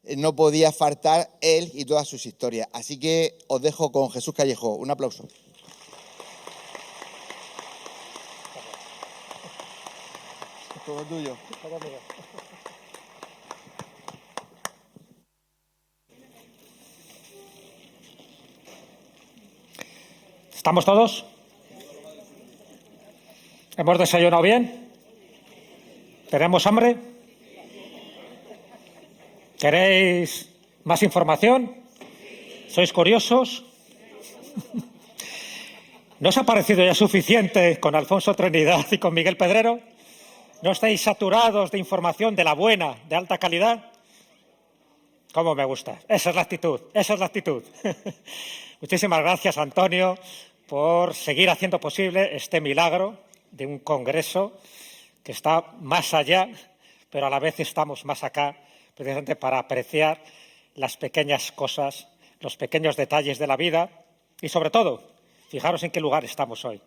no podía faltar él y todas sus historias. Así que os dejo con Jesús Callejo. Un aplauso. Todo tuyo. ¿Estamos todos? ¿Hemos desayunado bien? ¿Tenemos hambre? ¿Queréis más información? ¿Sois curiosos? ¿No os ha parecido ya suficiente con Alfonso Trinidad y con Miguel Pedrero? ¿No estáis saturados de información de la buena, de alta calidad? ¿Cómo me gusta? Esa es la actitud, esa es la actitud. Muchísimas gracias, Antonio, por seguir haciendo posible este milagro de un congreso que está más allá, pero a la vez estamos más acá, precisamente para apreciar las pequeñas cosas, los pequeños detalles de la vida y, sobre todo, fijaros en qué lugar estamos hoy,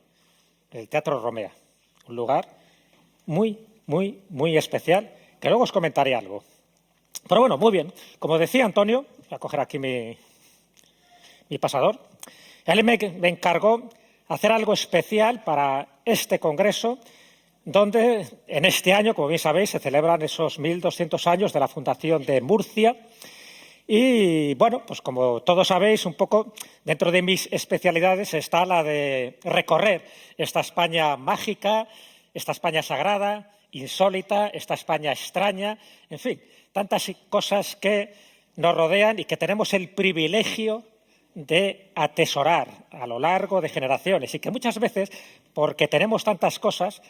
el Teatro Romea, un lugar muy, muy, muy especial, que luego os comentaré algo. Pero bueno, muy bien. Como decía Antonio, voy a coger aquí mi pasador, él me encargó hacer algo especial para este congreso, donde en este año, como bien sabéis, se celebran esos 1200 años de la fundación de Murcia. Y bueno, pues como todos sabéis, un poco dentro de mis especialidades está la de recorrer esta España mágica, esta España sagrada, insólita, esta España extraña, en fin, tantas cosas que nos rodean y que tenemos el privilegio de atesorar a lo largo de generaciones y que muchas veces, porque tenemos tantas cosas,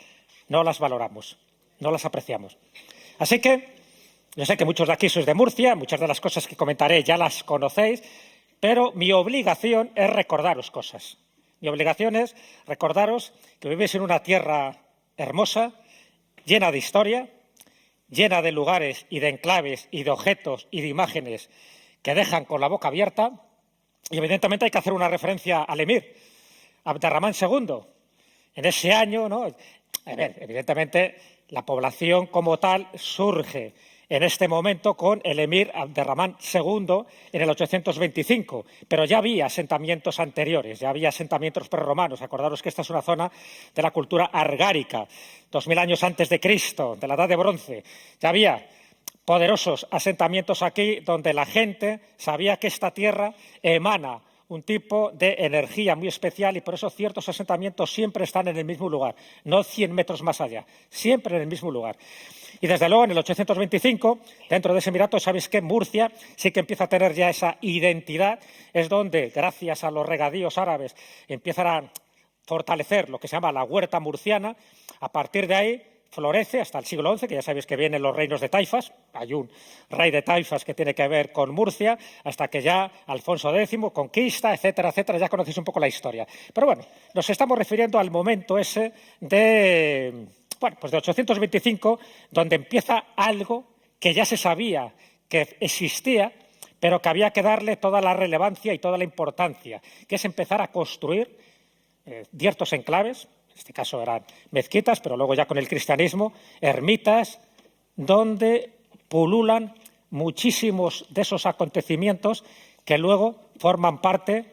no las valoramos, no las apreciamos. Así que yo sé que muchos de aquí sois de Murcia, muchas de las cosas que comentaré ya las conocéis, pero mi obligación es recordaros cosas. Mi obligación es recordaros que vivís en una tierra hermosa, llena de historia, llena de lugares y de enclaves y de objetos y de imágenes que dejan con la boca abierta. Y evidentemente hay que hacer una referencia al emir, Abderramán II. En ese año, ¿no? A ver, evidentemente la población como tal surge en este momento con el emir Abderramán II en el 825, pero ya había asentamientos anteriores, ya había asentamientos prerromanos. Acordaros que esta es una zona de la cultura argárica, 2000 años antes de Cristo, de la Edad de Bronce. Ya había poderosos asentamientos aquí donde la gente sabía que esta tierra emana un tipo de energía muy especial y por eso ciertos asentamientos siempre están en el mismo lugar, no 100 metros más allá, siempre en el mismo lugar. Y desde luego en el 825, dentro de ese emirato, sabéis que Murcia sí que empieza a tener ya esa identidad, es donde, gracias a los regadíos árabes, empiezan a fortalecer lo que se llama la huerta murciana. A partir de ahí florece hasta el siglo XI, que ya sabéis que vienen los reinos de taifas, hay un rey de taifas que tiene que ver con Murcia, hasta que ya Alfonso X conquista, etcétera, etcétera, ya conocéis un poco la historia. Pero bueno, nos estamos refiriendo al momento ese de 825, donde empieza algo que ya se sabía que existía, pero que había que darle toda la relevancia y toda la importancia, que es empezar a construir ciertos enclaves. En este caso eran mezquitas, pero luego ya con el cristianismo, ermitas, donde pululan muchísimos de esos acontecimientos que luego forman parte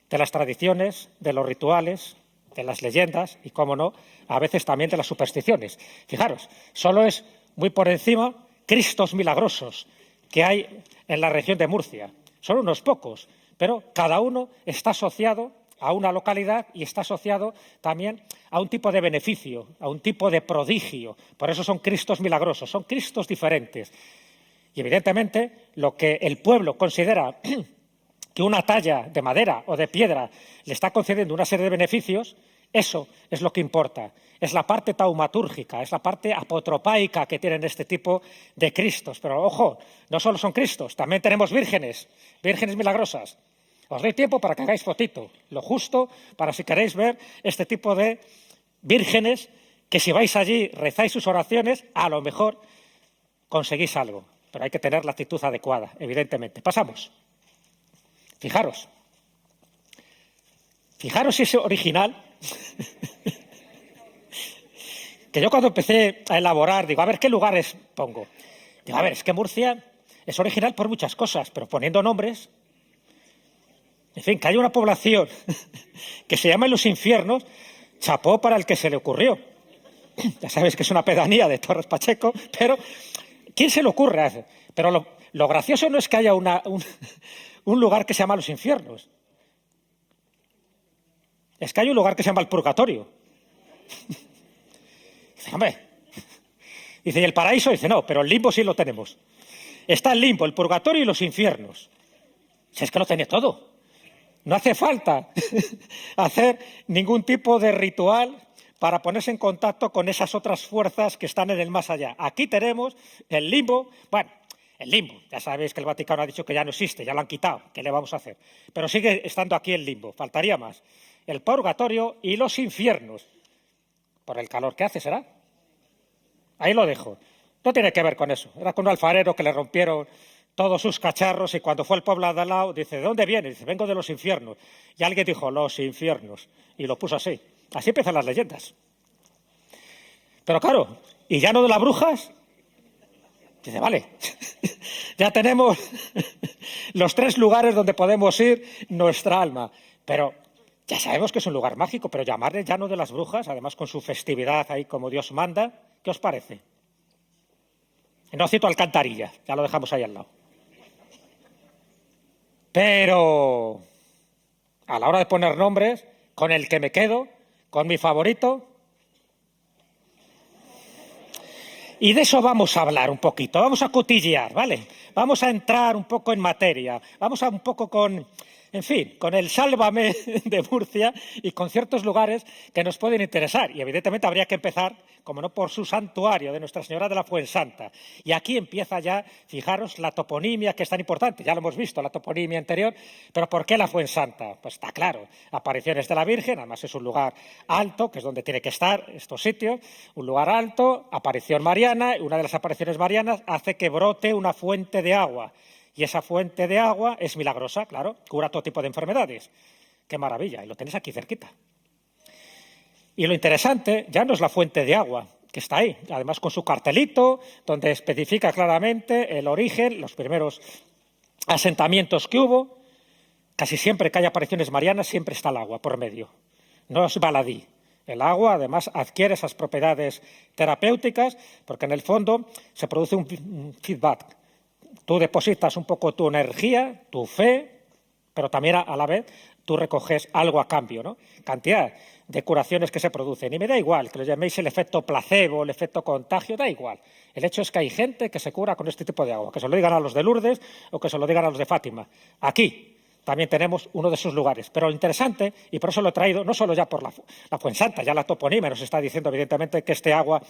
de las tradiciones, de los rituales, de las leyendas y, cómo no, a veces también de las supersticiones. Fijaros, solo es muy por encima Cristos milagrosos que hay en la región de Murcia. Son unos pocos, pero cada uno está asociado a una localidad y está asociado también a un tipo de beneficio, a un tipo de prodigio. Por eso son Cristos milagrosos, son Cristos diferentes. Y evidentemente lo que el pueblo considera que una talla de madera o de piedra le está concediendo una serie de beneficios, eso es lo que importa. Es la parte taumatúrgica, es la parte apotropaica que tienen este tipo de Cristos. Pero ojo, no solo son Cristos, también tenemos vírgenes, vírgenes milagrosas. Os doy tiempo para que hagáis fotito, lo justo para si queréis ver este tipo de vírgenes que si vais allí, rezáis sus oraciones, a lo mejor conseguís algo. Pero hay que tener la actitud adecuada, evidentemente. Pasamos. Fijaros. Fijaros si es original. Que yo cuando empecé a elaborar, digo, a ver, ¿qué lugares pongo? Digo, a ver, es que Murcia es original por muchas cosas, pero poniendo nombres. En fin, que haya una población que se llama Los Infiernos, chapó para el que se le ocurrió. Ya sabes que es una pedanía de Torres Pacheco, pero ¿quién se le ocurre? Pero lo gracioso no es que haya un lugar que se llama Los Infiernos. Es que hay un lugar que se llama el Purgatorio. Dice, hombre. Dice, ¿y el paraíso? Dice, no, pero el limbo sí lo tenemos. Está el limbo, el purgatorio y los infiernos. Si es que lo tiene todo. No hace falta hacer ningún tipo de ritual para ponerse en contacto con esas otras fuerzas que están en el más allá. Aquí tenemos el limbo. Bueno, el limbo. Ya sabéis que el Vaticano ha dicho que ya no existe, ya lo han quitado. ¿Qué le vamos a hacer? Pero sigue estando aquí el limbo. Faltaría más. El purgatorio y los infiernos. Por el calor que hace, ¿será? Ahí lo dejo. No tiene que ver con eso. Era con un alfarero que le rompieron todos sus cacharros y cuando fue al pueblo de al lado, dice, ¿de dónde viene? Dice, vengo de los infiernos. Y alguien dijo, los infiernos. Y lo puso así. Así empiezan las leyendas. Pero claro, ¿y ya no de las brujas? Dice, vale, ya tenemos los 3 lugares donde podemos ir nuestra alma. Pero ya sabemos que es un lugar mágico, pero llamarle llano de las brujas, además con su festividad ahí como Dios manda, ¿qué os parece? No cito Alcantarilla, ya lo dejamos ahí al lado. Pero a la hora de poner nombres, con el que me quedo, con mi favorito. Y de eso vamos a hablar un poquito, vamos a cotillear, ¿vale? Vamos a entrar un poco en materia, vamos a un poco con, en fin, con el Sálvame de Murcia y con ciertos lugares que nos pueden interesar. Y evidentemente habría que empezar, como no, por su santuario de Nuestra Señora de la Fuensanta. Y aquí empieza ya, fijaros, la toponimia, que es tan importante. Ya lo hemos visto, la toponimia anterior. Pero ¿por qué la Fuensanta? Pues está claro, apariciones de la Virgen, además es un lugar alto, que es donde tiene que estar estos sitios, un lugar alto, aparición mariana, y una de las apariciones marianas hace que brote una fuente de agua. Y esa fuente de agua es milagrosa, claro, cura todo tipo de enfermedades. ¡Qué maravilla! Y lo tenéis aquí cerquita. Y lo interesante ya no es la fuente de agua, que está ahí, además con su cartelito, donde especifica claramente el origen, los primeros asentamientos que hubo. Casi siempre que hay apariciones marianas, siempre está el agua por medio. No es baladí. El agua, además, adquiere esas propiedades terapéuticas, porque en el fondo se produce un feedback. Tú depositas un poco tu energía, tu fe, pero también a la vez tú recoges algo a cambio, ¿no? Cantidad de curaciones que se producen. Y me da igual que lo llaméis el efecto placebo, el efecto contagio, da igual. El hecho es que hay gente que se cura con este tipo de agua, que se lo digan a los de Lourdes o que se lo digan a los de Fátima. Aquí también tenemos uno de esos lugares. Pero lo interesante, y por eso lo he traído, no solo ya por la Fuensanta, ya la toponimia nos está diciendo evidentemente que este agua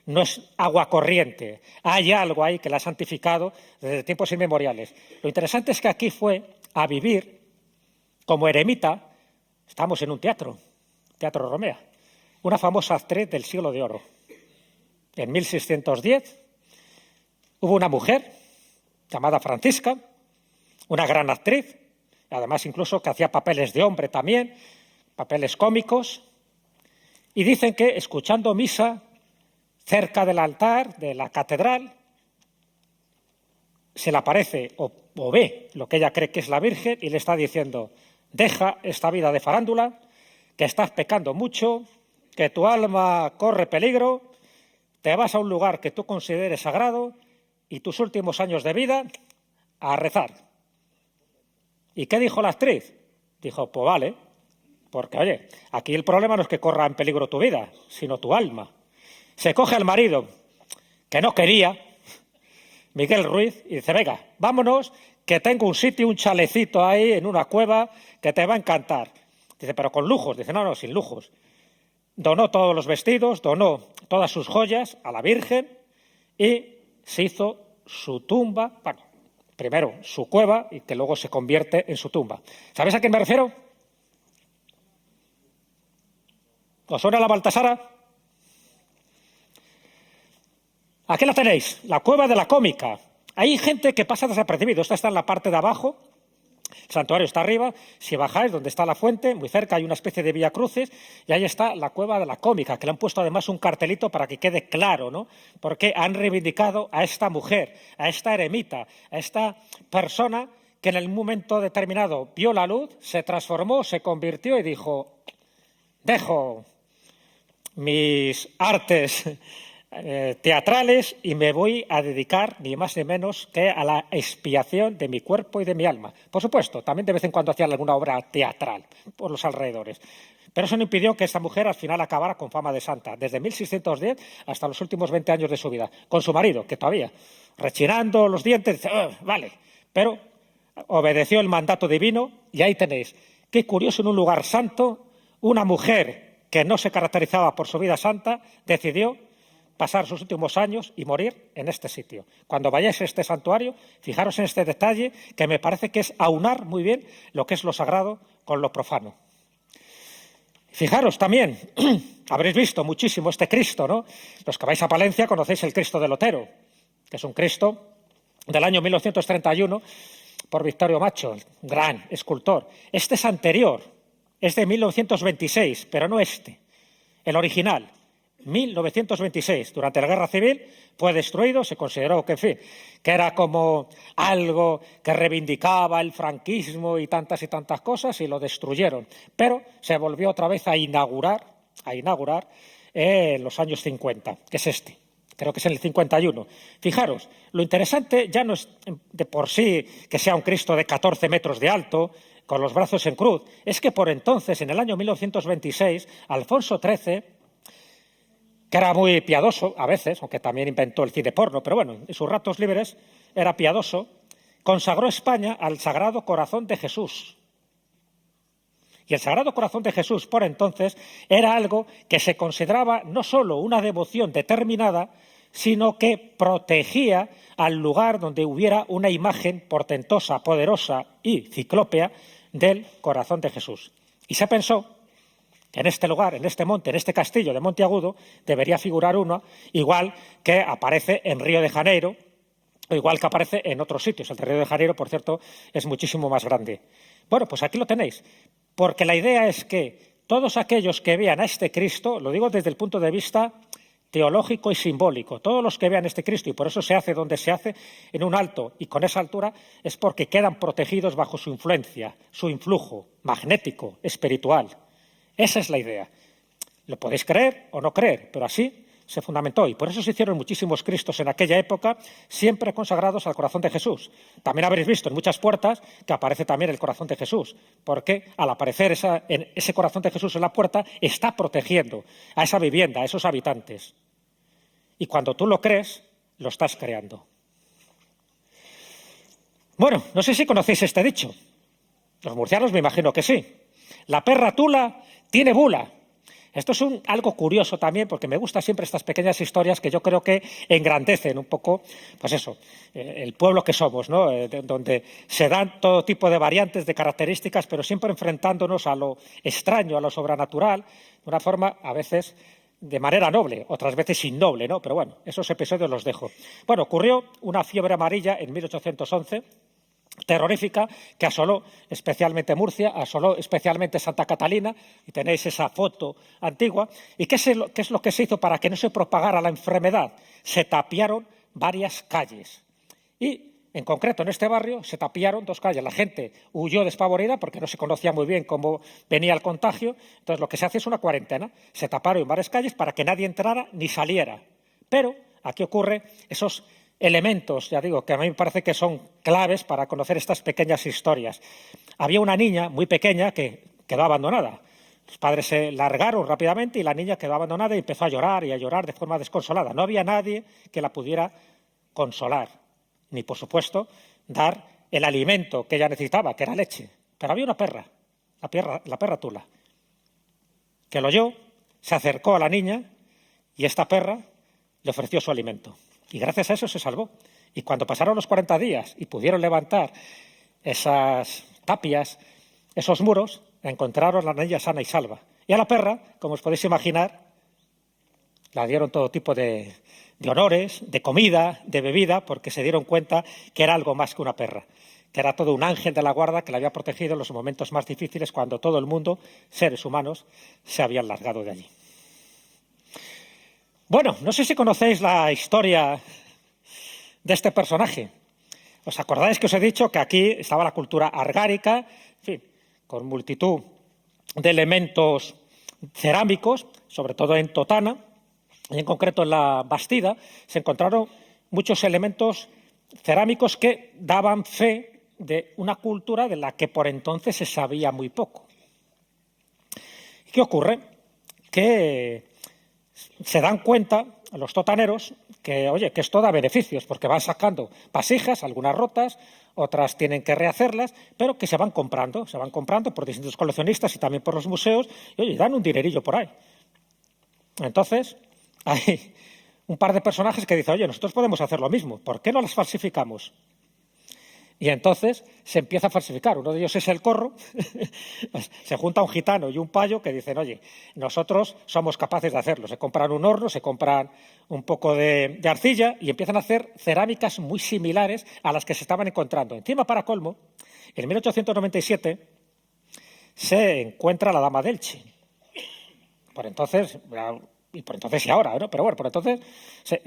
no es agua corriente. Hay algo ahí que la ha santificado desde tiempos inmemoriales. Lo interesante es que aquí fue a vivir como eremita. Estamos en un teatro, Teatro Romea, una famosa actriz del siglo de oro. En 1610 hubo una mujer llamada Francisca, una gran actriz, además incluso que hacía papeles de hombre también, papeles cómicos, y dicen que escuchando misa cerca del altar de la catedral, se le aparece o ve lo que ella cree que es la Virgen y le está diciendo, deja esta vida de farándula, que estás pecando mucho, que tu alma corre peligro, te vas a un lugar que tú consideres sagrado y tus últimos años de vida a rezar. ¿Y qué dijo la actriz? Dijo, pues vale, porque oye, aquí el problema no es que corra en peligro tu vida, sino tu alma. Se coge al marido, que no quería, Miguel Ruiz, y dice, venga, vámonos, que tengo un sitio, un chalecito ahí en una cueva que te va a encantar. Dice, pero con lujos. Dice, no, sin lujos. Donó todos los vestidos, donó todas sus joyas a la Virgen y se hizo su tumba, bueno, primero su cueva y que luego se convierte en su tumba. ¿Sabéis a quién me refiero? ¿Os suena la Baltasara? Aquí la tenéis, la cueva de la cómica. Hay gente que pasa desapercibido. Esta está en la parte de abajo. El santuario está arriba, si bajáis, donde está la fuente, muy cerca hay una especie de Vía Crucis, y ahí está la Cueva de la Cómica, que le han puesto además un cartelito para que quede claro, ¿no? Porque han reivindicado a esta mujer, a esta eremita, a esta persona que en el momento determinado vio la luz, se transformó, se convirtió y dijo: dejo mis artes teatrales y me voy a dedicar ni más ni menos que a la expiación de mi cuerpo y de mi alma. Por supuesto, también de vez en cuando hacía alguna obra teatral por los alrededores. Pero eso no impidió que esta mujer al final acabara con fama de santa, desde 1610 hasta los últimos 20 años de su vida, con su marido, que todavía, rechinando los dientes, dice: vale, pero obedeció el mandato divino y ahí tenéis. Qué curioso, en un lugar santo, una mujer que no se caracterizaba por su vida santa decidió pasar sus últimos años y morir en este sitio. Cuando vayáis a este santuario, fijaros en este detalle que me parece que es aunar muy bien lo que es lo sagrado con lo profano. Fijaros también, habréis visto muchísimo este Cristo, ¿no? Los que vais a Palencia conocéis el Cristo del Otero, que es un Cristo del año 1931 por Victorio Macho, el gran escultor. Este es anterior, es de 1926, pero no este, el original. 1926, durante la Guerra Civil, fue destruido, se consideró que, en fin, que era como algo que reivindicaba el franquismo y tantas cosas, y lo destruyeron. Pero se volvió otra vez a inaugurar en los años 50, que es este. Creo que es en el 51. Fijaros, lo interesante ya no es de por sí que sea un Cristo de 14 metros de alto, con los brazos en cruz, es que por entonces, en el año 1926, Alfonso XIII, que era muy piadoso a veces, aunque también inventó el cine porno, pero bueno, en sus ratos libres era piadoso, consagró España al Sagrado Corazón de Jesús. Y el Sagrado Corazón de Jesús, por entonces, era algo que se consideraba no solo una devoción determinada, sino que protegía al lugar donde hubiera una imagen portentosa, poderosa y ciclópea del Corazón de Jesús. Y se pensó que en este lugar, en este monte, en este castillo de Monteagudo, debería figurar uno igual que aparece en Río de Janeiro, o igual que aparece en otros sitios. El de Río de Janeiro, por cierto, es muchísimo más grande. Bueno, pues aquí lo tenéis, porque la idea es que todos aquellos que vean a este Cristo, lo digo desde el punto de vista teológico y simbólico, todos los que vean este Cristo, y por eso se hace donde se hace, en un alto y con esa altura, es porque quedan protegidos bajo su influencia, su influjo magnético, espiritual. Esa es la idea. Lo podéis creer o no creer, pero así se fundamentó, y por eso se hicieron muchísimos Cristos en aquella época, siempre consagrados al corazón de Jesús. También habréis visto en muchas puertas que aparece también el corazón de Jesús, porque al aparecer ese corazón de Jesús en la puerta, está protegiendo a esa vivienda, a esos habitantes. Y cuando tú lo crees, lo estás creando. Bueno, no sé si conocéis este dicho. Los murcianos me imagino que sí. La perra tula tiene bula. Esto es algo curioso también, porque me gustan siempre estas pequeñas historias que yo creo que engrandecen un poco, pues eso, el pueblo que somos, ¿no? Donde se dan todo tipo de variantes, de características, pero siempre enfrentándonos a lo extraño, a lo sobrenatural, de una forma a veces de manera noble, otras veces innoble, ¿no? Pero bueno, esos episodios los dejo. Bueno, ocurrió una fiebre amarilla en 1811, terrorífica, que asoló especialmente Murcia, asoló especialmente Santa Catalina, y tenéis esa foto antigua. ¿Y qué es lo que se hizo para que no se propagara la enfermedad? Se tapiaron varias calles. Y, en concreto, en este barrio se tapiaron 2 calles. La gente huyó despavorida porque no se conocía muy bien cómo venía el contagio. Entonces, lo que se hace es una cuarentena. Se taparon varias calles para que nadie entrara ni saliera. Pero aquí ocurre esos elementos, ya digo, que a mí me parece que son claves para conocer estas pequeñas historias. Había una niña muy pequeña que quedó abandonada. Los padres se largaron rápidamente y la niña quedó abandonada y empezó a llorar de forma desconsolada. No había nadie que la pudiera consolar, ni, por supuesto, dar el alimento que ella necesitaba, que era leche. Pero había una perra, la perra tula, que lo oyó, se acercó a la niña y esta perra le ofreció su alimento. Y gracias a eso se salvó. Y cuando pasaron los 40 días y pudieron levantar esas tapias, esos muros, encontraron a la niña sana y salva. Y a la perra, como os podéis imaginar, la dieron todo tipo de honores, de comida, de bebida, porque se dieron cuenta que era algo más que una perra, que era todo un ángel de la guarda que le había protegido en los momentos más difíciles cuando todo el mundo, seres humanos, se habían largado de allí. Bueno, no sé si conocéis la historia de este personaje. ¿Os acordáis que os he dicho que aquí estaba la cultura argárica, en fin, con multitud de elementos cerámicos, sobre todo en Totana, y en concreto en la Bastida, se encontraron muchos elementos cerámicos que daban fe de una cultura de la que por entonces se sabía muy poco. ¿Qué ocurre? Que se dan cuenta los totaneros que, oye, que esto da beneficios, porque van sacando vasijas, algunas rotas, otras tienen que rehacerlas, pero que se van comprando por distintos coleccionistas y también por los museos, y oye, dan un dinerillo por ahí. Entonces, hay un par de personajes que dicen, oye, nosotros podemos hacer lo mismo, ¿por qué no las falsificamos? Y entonces se empieza a falsificar. Uno de ellos es el Corro. Se junta un gitano y un payo que dicen, oye, nosotros somos capaces de hacerlo. Se compran un horno, se compran un poco de arcilla y empiezan a hacer cerámicas muy similares a las que se estaban encontrando. Encima, para colmo, en 1897 se encuentra la Dama de Elche. Por entonces y ahora, ¿no? Pero bueno, por entonces,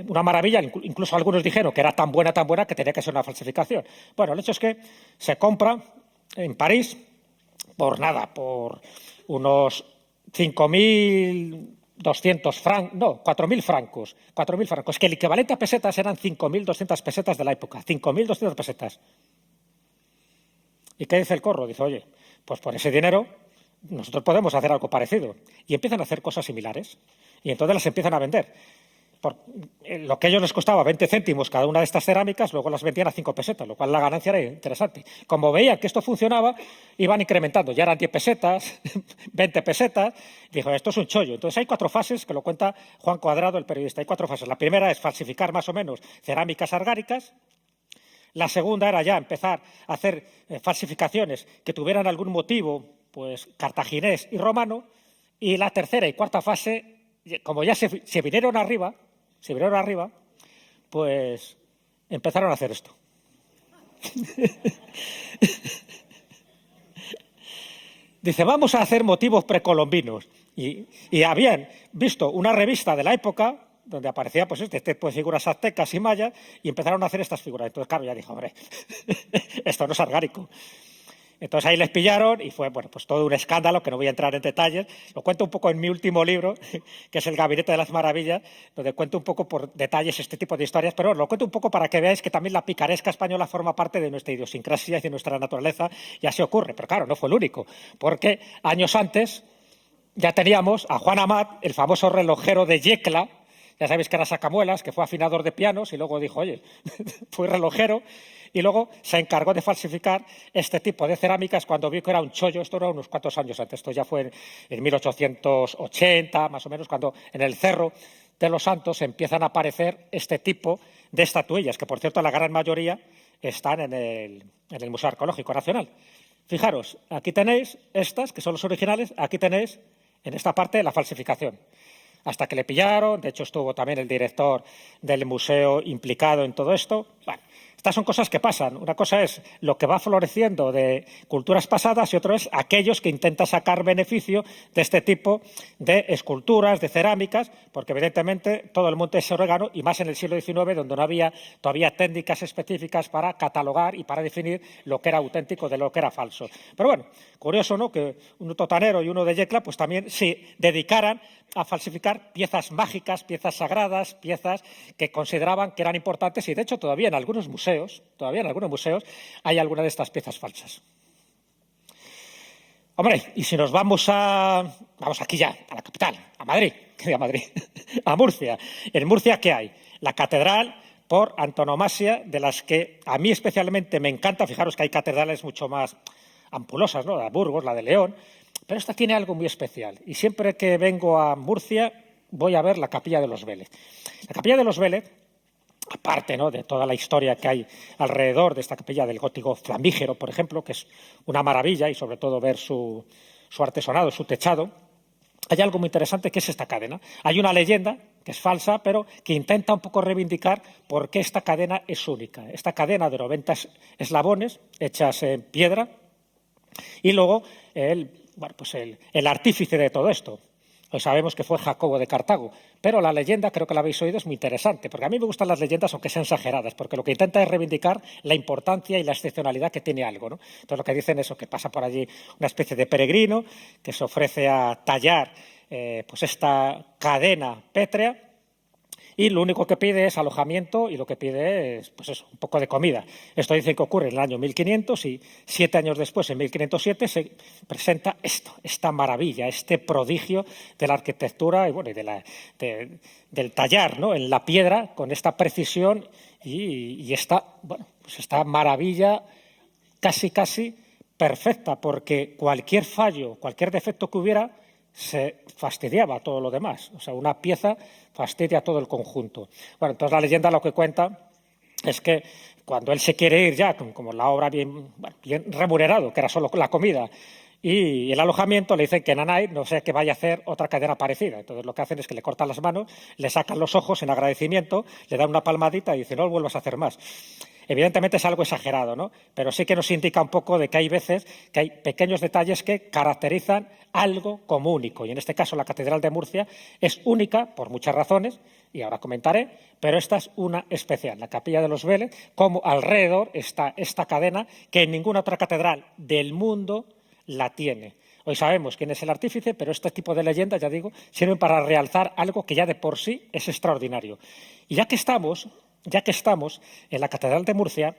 una maravilla. Incluso algunos dijeron que era tan buena que tenía que ser una falsificación. Bueno, el hecho es que se compra en París por unos 5.200 francos, no, 4.000 francos. 4.000 francos, que el equivalente a pesetas eran 5.200 pesetas de la época. 5.200 pesetas. ¿Y qué dice el Corro? Dice, oye, pues por ese dinero nosotros podemos hacer algo parecido. Y empiezan a hacer cosas similares. Y entonces las empiezan a vender. Por lo que a ellos les costaba 20 céntimos cada una de estas cerámicas, luego las vendían a 5 pesetas, lo cual la ganancia era interesante. Como veían que esto funcionaba, iban incrementando. Ya eran 10 pesetas, 20 pesetas. Dijo, esto es un chollo. Entonces hay 4 fases, que lo cuenta Juan Cuadrado, el periodista. Hay 4 fases. La primera es falsificar más o menos cerámicas argáricas. La segunda era ya empezar a hacer falsificaciones que tuvieran algún motivo, pues cartaginés y romano. Y la tercera y cuarta fase, como ya se vinieron arriba, pues empezaron a hacer esto. Dice, vamos a hacer motivos precolombinos. Y habían visto una revista de la época donde aparecía pues este tipo de figuras aztecas y mayas y empezaron a hacer estas figuras. Entonces, claro, ya dijo, hombre, esto no es argárico. Entonces ahí les pillaron y fue, bueno, pues todo un escándalo, que no voy a entrar en detalles. Lo cuento un poco en mi último libro, que es El Gabinete de las Maravillas, donde cuento un poco por detalles este tipo de historias, pero lo cuento un poco para que veáis que también la picaresca española forma parte de nuestra idiosincrasia y de nuestra naturaleza, y así ocurre. Pero claro, no fue el único, porque años antes ya teníamos a Juan Amat, el famoso relojero de Yecla. Ya sabéis que era sacamuelas, que fue afinador de pianos y luego dijo, oye, fui relojero. Y luego se encargó de falsificar este tipo de cerámicas cuando vio que era un chollo. Esto era unos cuantos años antes. Esto ya fue en 1880, más o menos, cuando en el Cerro de los Santos empiezan a aparecer este tipo de estatuillas, que por cierto la gran mayoría están en el Museo Arqueológico Nacional. Fijaros, aquí tenéis estas, que son los originales, aquí tenéis en esta parte la falsificación. Hasta que le pillaron, de hecho estuvo también el director del museo implicado en todo esto. Bueno, estas son cosas que pasan. Una cosa es lo que va floreciendo de culturas pasadas y otra es aquellos que intentan sacar beneficio de este tipo de esculturas, de cerámicas, porque evidentemente todo el mundo es orégano y más en el siglo XIX, donde no había todavía técnicas específicas para catalogar y para definir lo que era auténtico de lo que era falso. Pero bueno, curioso, ¿no?, que un totanero y uno de Yecla pues también se dedicaran a falsificar piezas mágicas, piezas sagradas, piezas que consideraban que eran importantes y de hecho todavía en algunos museos hay alguna de estas piezas falsas. Hombre, y si nos vamos aquí ya, a la capital, a Madrid, a Murcia. En Murcia, ¿qué hay? La catedral por antonomasia, de las que a mí especialmente me encanta. Fijaros que hay catedrales mucho más ampulosas, ¿no? La de Burgos, la de León. Pero esta tiene algo muy especial y siempre que vengo a Murcia voy a ver la Capilla de los Vélez. La Capilla de los Vélez, aparte, ¿no?, de toda la historia que hay alrededor de esta capilla del gótico flamígero, por ejemplo, que es una maravilla y sobre todo ver su artesonado, su techado, hay algo muy interesante que es esta cadena. Hay una leyenda que es falsa, pero que intenta un poco reivindicar por qué esta cadena es única. Esta cadena de 90 eslabones hechas en piedra y luego el artífice de todo esto. Hoy sabemos que fue Jacobo de Cartago, pero la leyenda, creo que la habéis oído, es muy interesante, porque a mí me gustan las leyendas aunque sean exageradas, porque lo que intenta es reivindicar la importancia y la excepcionalidad que tiene algo, ¿no? Entonces lo que dicen es que pasa por allí una especie de peregrino que se ofrece a tallar pues esta cadena pétrea y lo único que pide es alojamiento y lo que pide es pues eso, un poco de comida. Esto dicen que ocurre en el año 1500 y 7 años después, en 1507, se presenta esta maravilla, este prodigio de la arquitectura y, bueno, del tallar, ¿no?, en la piedra con esta precisión y esta maravilla casi perfecta, porque cualquier fallo, cualquier defecto que hubiera, se fastidiaba todo lo demás. O sea, una pieza fastidia todo el conjunto. Bueno, entonces la leyenda lo que cuenta es que cuando él se quiere ir ya, como la obra bien remunerado, que era solo la comida y el alojamiento, le dicen que Nanay no sé qué vaya a hacer otra cadena parecida. Entonces lo que hacen es que le cortan las manos, le sacan los ojos en agradecimiento, le dan una palmadita y dicen no lo vuelvas a hacer más. Evidentemente es algo exagerado, ¿no? Pero sí que nos indica un poco de que hay veces que hay pequeños detalles que caracterizan algo como único. Y en este caso la Catedral de Murcia es única por muchas razones, y ahora comentaré, pero esta es una especial. La Capilla de los Vélez, como alrededor está esta cadena que en ninguna otra catedral del mundo la tiene. Hoy sabemos quién es el artífice, pero este tipo de leyendas, ya digo, sirven para realzar algo que ya de por sí es extraordinario. Y ya que estamos en la Catedral de Murcia,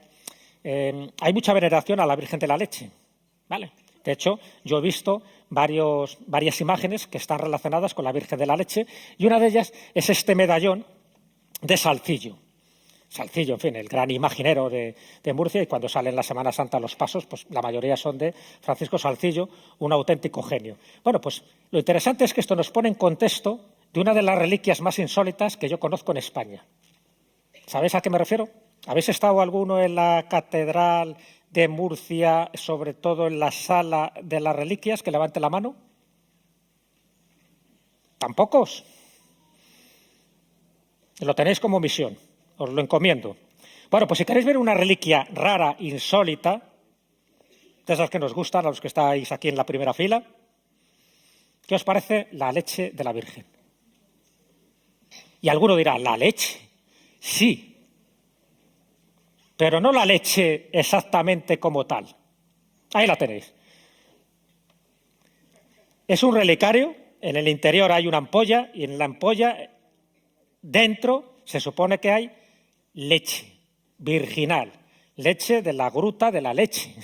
hay mucha veneración a la Virgen de la Leche, ¿vale? De hecho, yo he visto varias imágenes que están relacionadas con la Virgen de la Leche y una de ellas es este medallón de Salcillo. Salcillo, en fin, el gran imaginero de Murcia, y cuando salen la Semana Santa los pasos, pues la mayoría son de Francisco Salcillo, un auténtico genio. Bueno, pues lo interesante es que esto nos pone en contexto de una de las reliquias más insólitas que yo conozco en España. ¿Sabéis a qué me refiero? ¿Habéis estado alguno en la Catedral de Murcia, sobre todo en la Sala de las Reliquias? Que levante la mano. ¿Tampoco? Lo tenéis como misión, os lo encomiendo. Bueno, pues si queréis ver una reliquia rara, insólita, de esas que nos gustan a los que estáis aquí en la primera fila, ¿qué os parece la leche de la Virgen? Y alguno dirá, ¿la leche? Sí, pero no la leche exactamente como tal. Ahí la tenéis. Es un relicario, en el interior hay una ampolla y en la ampolla dentro se supone que hay leche virginal, leche de la gruta de la leche,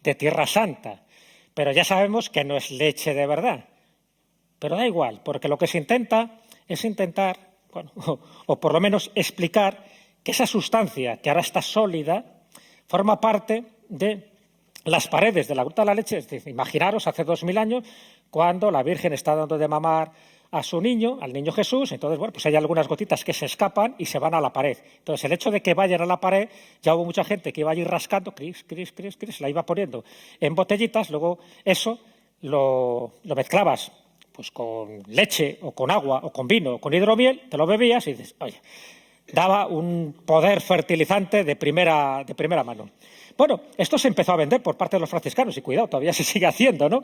de Tierra Santa. Pero ya sabemos que no es leche de verdad. Pero da igual, porque lo que se intenta es o por lo menos explicar que esa sustancia que ahora está sólida forma parte de las paredes de la Gruta de la Leche. Es decir, imaginaros hace 2000 años cuando la Virgen está dando de mamar a su niño, al niño Jesús. Entonces, bueno, pues hay algunas gotitas que se escapan y se van a la pared. Entonces, el hecho de que vayan a la pared, ya hubo mucha gente que iba allí rascando, cris, la iba poniendo en botellitas. Luego eso lo mezclabas pues con leche o con agua o con vino o con hidromiel, te lo bebías y dices, oye, daba un poder fertilizante de primera mano. Bueno, esto se empezó a vender por parte de los franciscanos y cuidado, todavía se sigue haciendo, ¿no?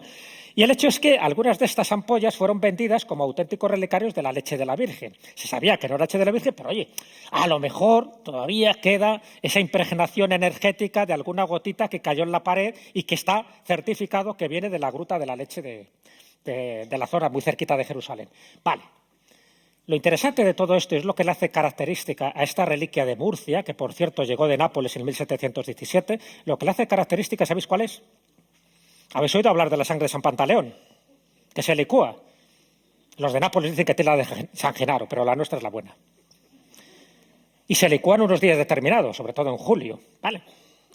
Y el hecho es que algunas de estas ampollas fueron vendidas como auténticos relicarios de la leche de la Virgen. Se sabía que no era leche de la Virgen, pero oye, a lo mejor todavía queda esa impregnación energética de alguna gotita que cayó en la pared y que está certificado que viene de la Gruta de la Leche de la zona muy cerquita de Jerusalén. Vale. Lo interesante de todo esto es lo que le hace característica a esta reliquia de Murcia, que por cierto llegó de Nápoles en 1717. Lo que le hace característica, ¿sabéis cuál es? ¿Habéis oído hablar de la sangre de San Pantaleón? Que se licúa. Los de Nápoles dicen que tiene la de San Genaro, pero la nuestra es la buena. Y se licúa en unos días determinados, sobre todo en julio, ¿vale?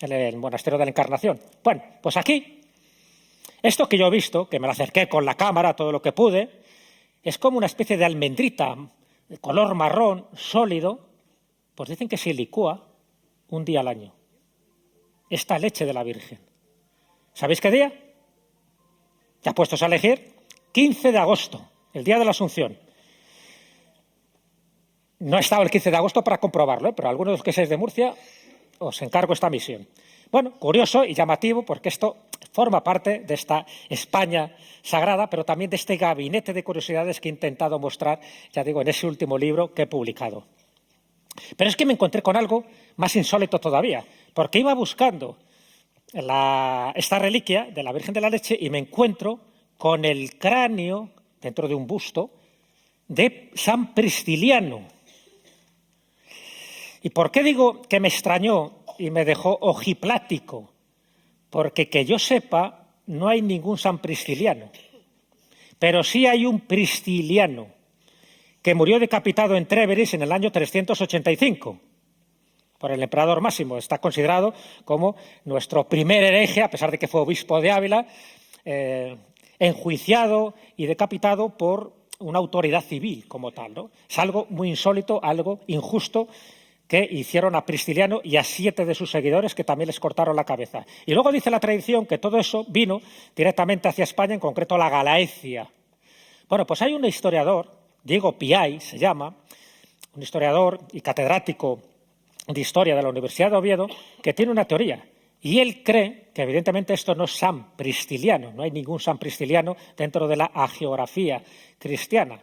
En el monasterio de la Encarnación. Bueno, pues aquí, esto que yo he visto, que me lo acerqué con la cámara, todo lo que pude, es como una especie de almendrita de color marrón, sólido, pues dicen que se licúa un día al año. Esta leche de la Virgen. ¿Sabéis qué día? Ya puestos a elegir, 15 de agosto. el día de la Asunción. No he estado el 15 de agosto para comprobarlo, pero a algunos de los que seáis de Murcia os encargo esta misión. Bueno, curioso y llamativo porque esto forma parte de esta España sagrada, pero también de este gabinete de curiosidades que he intentado mostrar, ya digo, en ese último libro que he publicado. Pero es que me encontré con algo más insólito todavía, porque iba buscando esta reliquia de la Virgen de la Leche y me encuentro con el cráneo, dentro de un busto, de San Pristiliano. ¿Y por qué digo que me extrañó y me dejó ojiplático? Porque que yo sepa, no hay ningún San Pristiliano, pero sí hay un Pristiliano que murió decapitado en Tréveris en el año 385 por el emperador Máximo. Está considerado como nuestro primer hereje, a pesar de que fue obispo de Ávila, enjuiciado y decapitado por una autoridad civil como tal, ¿no? Es algo muy insólito, algo injusto que hicieron a Pristiliano y a 7 de sus seguidores que también les cortaron la cabeza. Y luego dice la tradición que todo eso vino directamente hacia España, en concreto a la Galaecia. Bueno, pues hay un historiador, Diego Piay se llama, un historiador y catedrático de Historia de la Universidad de Oviedo, que tiene una teoría. Y él cree que evidentemente esto no es San Pristiliano, no hay ningún San Pristiliano dentro de la hagiografía cristiana,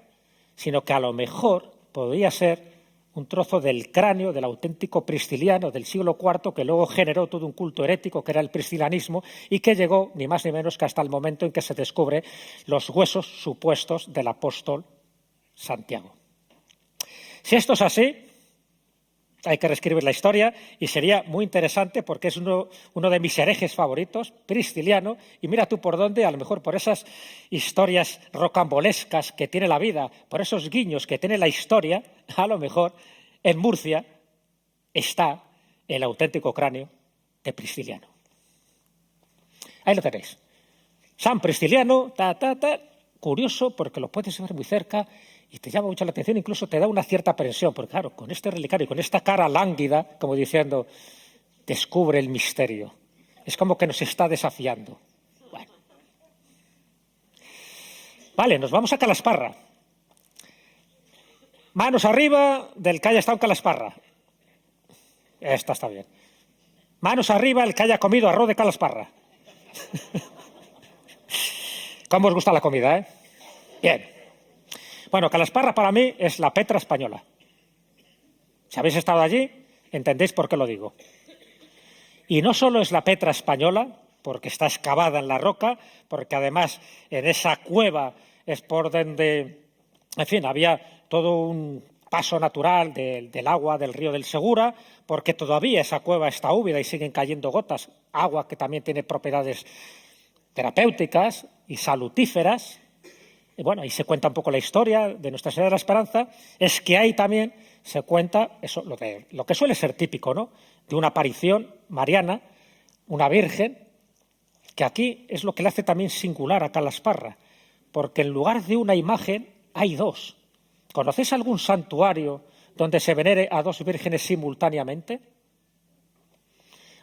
sino que a lo mejor podría ser un trozo del cráneo del auténtico Pristiliano del siglo IV, que luego generó todo un culto herético que era el pristilianismo y que llegó ni más ni menos que hasta el momento en que se descubre los huesos supuestos del apóstol Santiago. Si esto es así, hay que reescribir la historia y sería muy interesante porque es uno de mis herejes favoritos, Pristiliano, y mira tú por dónde, a lo mejor por esas historias rocambolescas que tiene la vida, por esos guiños que tiene la historia, a lo mejor en Murcia está el auténtico cráneo de Pristiliano. Ahí lo tenéis. San Pristiliano, curioso porque lo puedes ver muy cerca y te llama mucho la atención, incluso te da una cierta aprensión, porque claro, con este relicario, con esta cara lánguida, como diciendo, descubre el misterio. Es como que nos está desafiando. Bueno. Vale, nos vamos a Calasparra. Manos arriba del que haya estado en Calasparra. Esta está bien. Manos arriba el que haya comido arroz de Calasparra. ¿Cómo os gusta la comida, eh? Bien. Bueno, Calasparra para mí es la Petra española. Si habéis estado allí, entendéis por qué lo digo. Y no solo es la Petra española, porque está excavada en la roca, porque además en esa cueva es por donde, en fin, había todo un paso natural del agua del río del Segura, porque todavía esa cueva está húmeda y siguen cayendo gotas, agua que también tiene propiedades terapéuticas y salutíferas. Y bueno, ahí se cuenta un poco la historia de Nuestra Señora de la Esperanza, es que ahí también se cuenta eso, lo que suele ser típico, ¿no? De una aparición mariana, una virgen, que aquí es lo que le hace también singular a Calasparra, porque en lugar de una imagen hay dos. ¿Conocéis algún santuario donde se venere a dos vírgenes simultáneamente?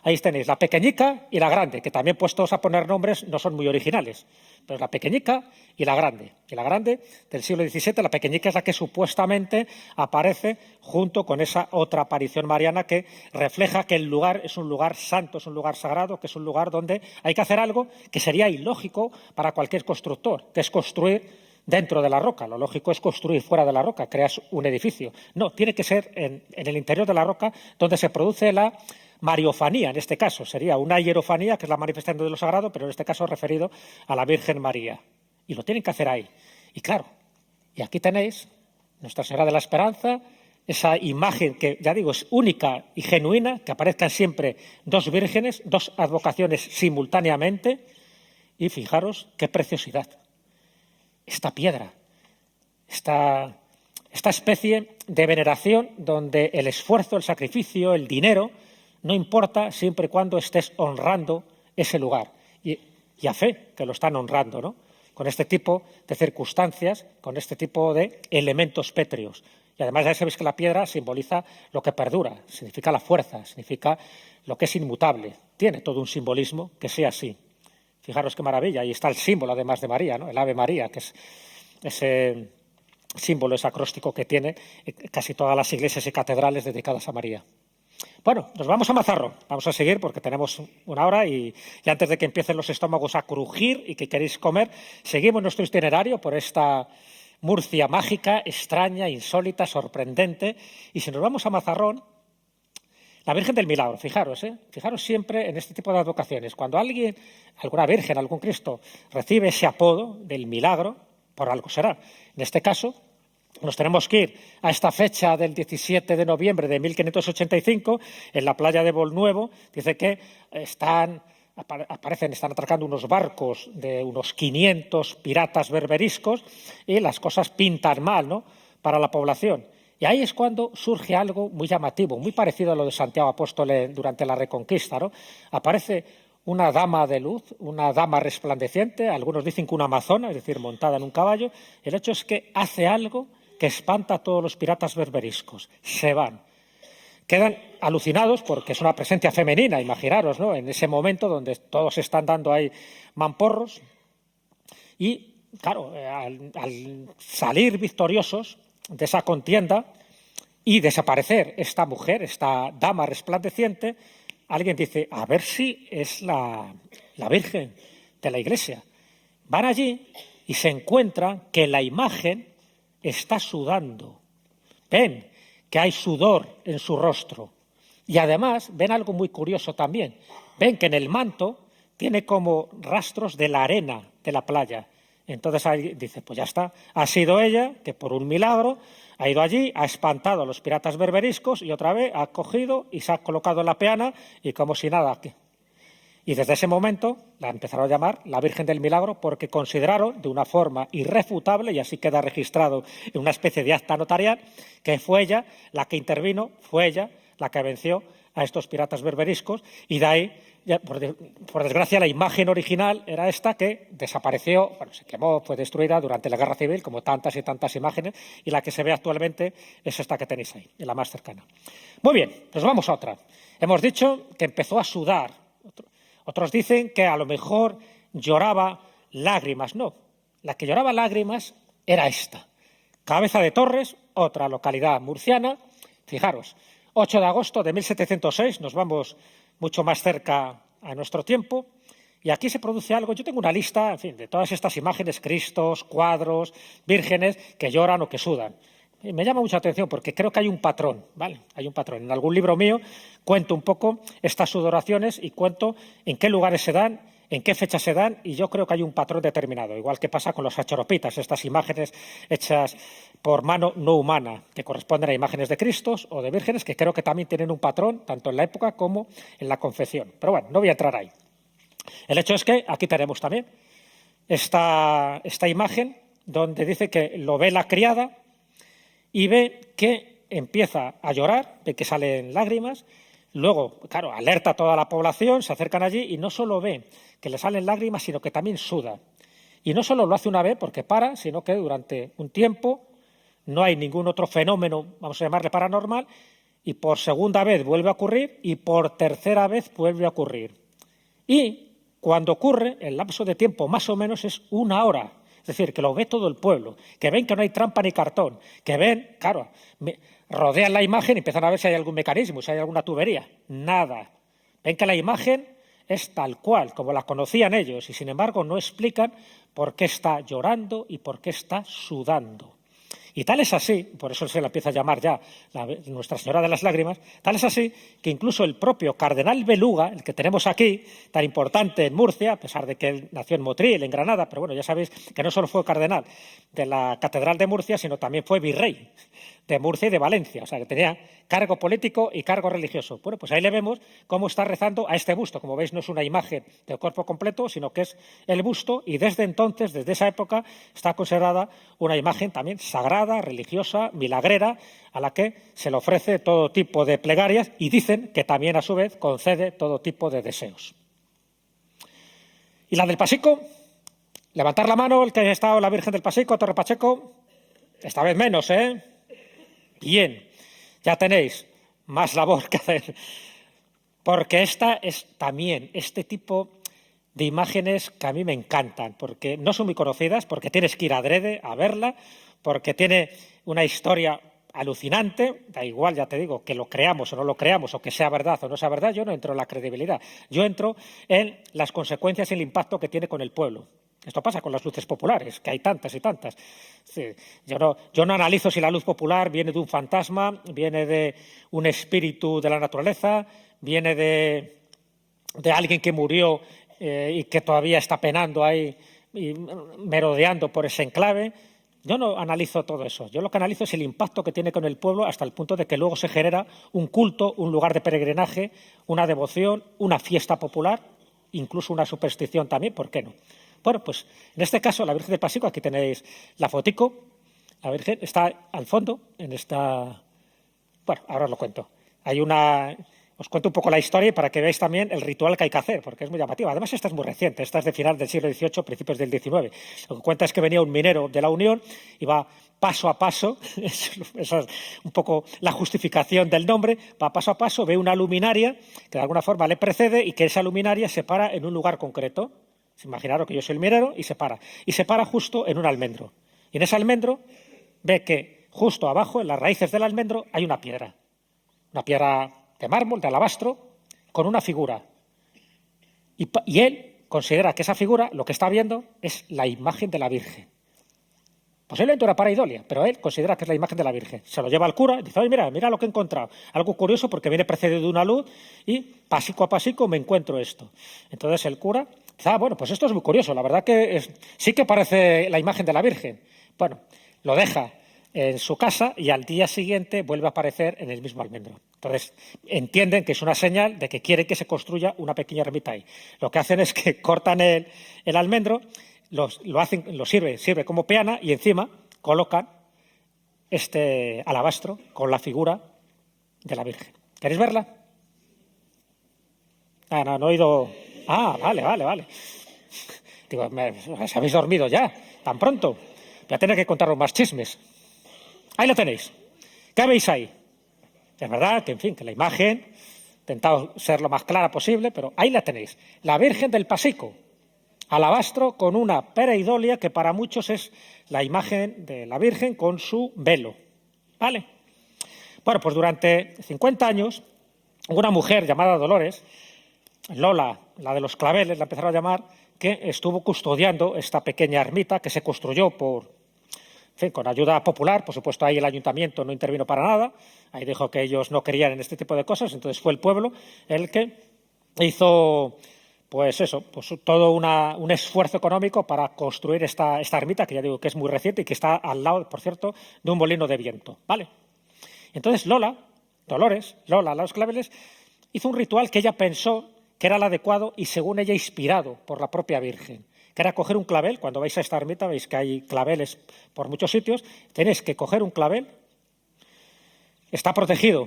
Ahí tenéis la pequeñica y la grande, que también puestos a poner nombres no son muy originales, pero la pequeñica y la grande. Y la grande del siglo XVII, la pequeñica es la que supuestamente aparece junto con esa otra aparición mariana que refleja que el lugar es un lugar santo, es un lugar sagrado, que es un lugar donde hay que hacer algo que sería ilógico para cualquier constructor, que es construir dentro de la roca. Lo lógico es construir fuera de la roca, creas un edificio. No, tiene que ser en el interior de la roca donde se produce la mariofanía, en este caso. Sería una hierofanía, que es la manifestación de lo sagrado, pero en este caso referido a la Virgen María. Y lo tienen que hacer ahí. Y claro, y aquí tenéis Nuestra Señora de la Esperanza, esa imagen que, ya digo, es única y genuina, que aparezcan siempre dos vírgenes, dos advocaciones simultáneamente. Y fijaros qué preciosidad. Esta piedra, esta especie de veneración donde el esfuerzo, el sacrificio, el dinero, no importa siempre y cuando estés honrando ese lugar. Y a fe que lo están honrando, ¿no? Con este tipo de circunstancias, con este tipo de elementos pétreos. Y además ya sabéis que la piedra simboliza lo que perdura, significa la fuerza, significa lo que es inmutable. Tiene todo un simbolismo que sea así. Fijaros qué maravilla. Ahí está el símbolo, además de María, ¿no? El Ave María, que es ese símbolo, ese acróstico que tiene casi todas las iglesias y catedrales dedicadas a María. Bueno, nos vamos a Mazarrón. Vamos a seguir porque tenemos una hora y antes de que empiecen los estómagos a crujir y que queréis comer, seguimos nuestro itinerario por esta Murcia mágica, extraña, insólita, sorprendente. Y si nos vamos a Mazarrón, la Virgen del Milagro, fijaros siempre en este tipo de advocaciones. Cuando alguien, alguna Virgen, algún Cristo, recibe ese apodo del milagro, por algo será. En este caso, nos tenemos que ir a esta fecha del 17 de noviembre de 1585, en la playa de Bolnuevo. Dice que están atracando unos barcos de unos 500 piratas berberiscos y las cosas pintan mal, ¿no?, para la población. Y ahí es cuando surge algo muy llamativo, muy parecido a lo de Santiago Apóstol durante la Reconquista, ¿no? Aparece una dama de luz, una dama resplandeciente, algunos dicen que una amazona, es decir, montada en un caballo. El hecho es que hace algo que espanta a todos los piratas berberiscos. Se van. Quedan alucinados porque es una presencia femenina, imaginaros, ¿no?, en ese momento donde todos están dando ahí mamporros. Y, claro, al salir victoriosos de esa contienda y desaparecer esta mujer, esta dama resplandeciente, alguien dice, a ver si es la Virgen de la Iglesia. Van allí y se encuentran que la imagen está sudando. Ven que hay sudor en su rostro. Y además ven algo muy curioso también. Ven que en el manto tiene como rastros de la arena de la playa. Entonces ahí dice, pues ya está, ha sido ella que por un milagro ha ido allí, ha espantado a los piratas berberiscos y otra vez ha cogido y se ha colocado en la peana y como si nada. Y desde ese momento la empezaron a llamar la Virgen del Milagro porque consideraron de una forma irrefutable, y así queda registrado en una especie de acta notarial, que fue ella la que intervino, fue ella la que venció a estos piratas berberiscos, y de ahí, por desgracia, la imagen original era esta que desapareció, bueno, se quemó, fue destruida durante la Guerra Civil, como tantas y tantas imágenes, y la que se ve actualmente es esta que tenéis ahí, la más cercana. Muy bien, nos vamos a otra. Hemos dicho que empezó a sudar. Otros dicen que a lo mejor lloraba lágrimas. No, la que lloraba lágrimas era esta. Cabeza de Torres, otra localidad murciana. Fijaros, 8 de agosto de 1706, nos vamos mucho más cerca a nuestro tiempo, y aquí se produce algo. Yo tengo una lista, en fin, de todas estas imágenes, cristos, cuadros, vírgenes que lloran o que sudan. Y me llama mucha atención porque creo que hay un patrón, ¿vale? Hay un patrón. En algún libro mío cuento un poco estas sudoraciones y cuento en qué lugares se dan, en qué fechas se dan, y yo creo que hay un patrón determinado, igual que pasa con los achoropitas, estas imágenes hechas por mano no humana, que corresponden a imágenes de Cristos o de vírgenes, que creo que también tienen un patrón, tanto en la época como en la confección. Pero bueno, no voy a entrar ahí. El hecho es que aquí tenemos también esta imagen donde dice que lo ve la criada y ve que empieza a llorar, ve que salen lágrimas. Luego, claro, alerta a toda la población, se acercan allí y no solo ve que le salen lágrimas, sino que también suda. Y no solo lo hace una vez porque para, sino que durante un tiempo no hay ningún otro fenómeno, vamos a llamarle paranormal, y por segunda vez vuelve a ocurrir y por tercera vez vuelve a ocurrir. Y cuando ocurre, el lapso de tiempo más o menos es 1 hora. Es decir, que lo ve todo el pueblo, que ven que no hay trampa ni cartón, que ven, claro, rodean la imagen y empiezan a ver si hay algún mecanismo, si hay alguna tubería. Nada. Ven que la imagen es tal cual, como la conocían ellos, y sin embargo no explican por qué está llorando y por qué está sudando. Y tal es así, por eso se la empieza a llamar ya Nuestra Señora de las Lágrimas, tal es así que incluso el propio cardenal Beluga, el que tenemos aquí, tan importante en Murcia, a pesar de que él nació en Motril, en Granada, pero bueno, ya sabéis que no solo fue cardenal de la Catedral de Murcia, sino también fue virrey de Murcia y de Valencia, o sea que tenía cargo político y cargo religioso. Bueno, pues ahí le vemos cómo está rezando a este busto. Como veis, no es una imagen del cuerpo completo, sino que es el busto, y desde entonces, desde esa época, está considerada una imagen también sagrada, religiosa, milagrera, a la que se le ofrece todo tipo de plegarias, y dicen que también a su vez concede todo tipo de deseos. ¿Y la del Pasico? Levantar la mano el que haya estado la Virgen del Pasico, Torre Pacheco. Esta vez menos, ¿eh? Bien, ya tenéis más labor que hacer, porque esta es también este tipo de imágenes que a mí me encantan, porque no son muy conocidas, porque tienes que ir adrede a verla, porque tiene una historia alucinante. Da igual, ya te digo, que lo creamos o no lo creamos, o que sea verdad o no sea verdad, yo no entro en la credibilidad. Yo entro en las consecuencias y el impacto que tiene con el pueblo. Esto pasa con las luces populares, que hay tantas y tantas. Sí, yo no analizo si la luz popular viene de un fantasma, viene de un espíritu de la naturaleza, viene de alguien que murió y que todavía está penando ahí y merodeando por ese enclave. Yo no analizo todo eso. Yo lo que analizo es el impacto que tiene con el pueblo hasta el punto de que luego se genera un culto, un lugar de peregrinaje, una devoción, una fiesta popular, incluso una superstición también, ¿por qué no? Bueno, pues en este caso la Virgen del Pasico, aquí tenéis la fotico, la Virgen está al fondo en esta... Bueno, ahora os lo cuento. Os cuento un poco la historia para que veáis también el ritual que hay que hacer, porque es muy llamativo. Además, esta es muy reciente, esta es de final del siglo XVIII, principios del XIX. Lo que cuenta es que venía un minero de la Unión y va paso a paso, esa es un poco la justificación del nombre, va paso a paso, ve una luminaria que de alguna forma le precede y que esa luminaria se para en un lugar concreto. Imaginaros que yo soy el minero y se para. Y se para justo en un almendro. Y en ese almendro ve que justo abajo, en las raíces del almendro, hay una piedra. Una piedra de mármol, de alabastro, con una figura. Y él considera que esa figura, lo que está viendo, es la imagen de la Virgen. Posiblemente una pareidolia, pero él considera que es la imagen de la Virgen. Se lo lleva al cura y dice, oye, mira lo que he encontrado. Algo curioso porque viene precedido de una luz y pasico a pasico me encuentro esto. Entonces el cura dice, bueno, pues esto es muy curioso. La verdad que sí que parece la imagen de la Virgen. Bueno, lo deja en su casa y al día siguiente vuelve a aparecer en el mismo almendro. Entonces, entienden que es una señal de que quieren que se construya una pequeña ermita ahí. Lo que hacen es que cortan el almendro, lo sirve como peana y encima colocan este alabastro con la figura de la Virgen. ¿Queréis verla? No he oído... vale. Digo, ¿os habéis dormido ya? ¿Tan pronto? Voy a tener que contaros más chismes. Ahí lo tenéis. ¿Qué veis ahí? Es verdad que, en fin, que la imagen, he intentado ser lo más clara posible, pero ahí la tenéis. La Virgen del Pasico, alabastro con una pareidolia que para muchos es la imagen de la Virgen con su velo. ¿Vale? Bueno, pues durante 50 años, una mujer llamada Dolores, Lola, la de los claveles, la empezaron a llamar, que estuvo custodiando esta pequeña ermita que se construyó con ayuda popular. Por supuesto, ahí el ayuntamiento no intervino para nada. Ahí dijo que ellos no querían en este tipo de cosas. Entonces fue el pueblo el que hizo, todo un esfuerzo económico para construir esta ermita, que ya digo que es muy reciente y que está al lado, por cierto, de un molino de viento. ¿Vale? Entonces Dolores, Lola, los claveles, hizo un ritual que ella pensó que era el adecuado y, según ella, inspirado por la propia Virgen, que era coger un clavel. Cuando vais a esta ermita veis que hay claveles por muchos sitios. Tenéis que coger un clavel, está protegido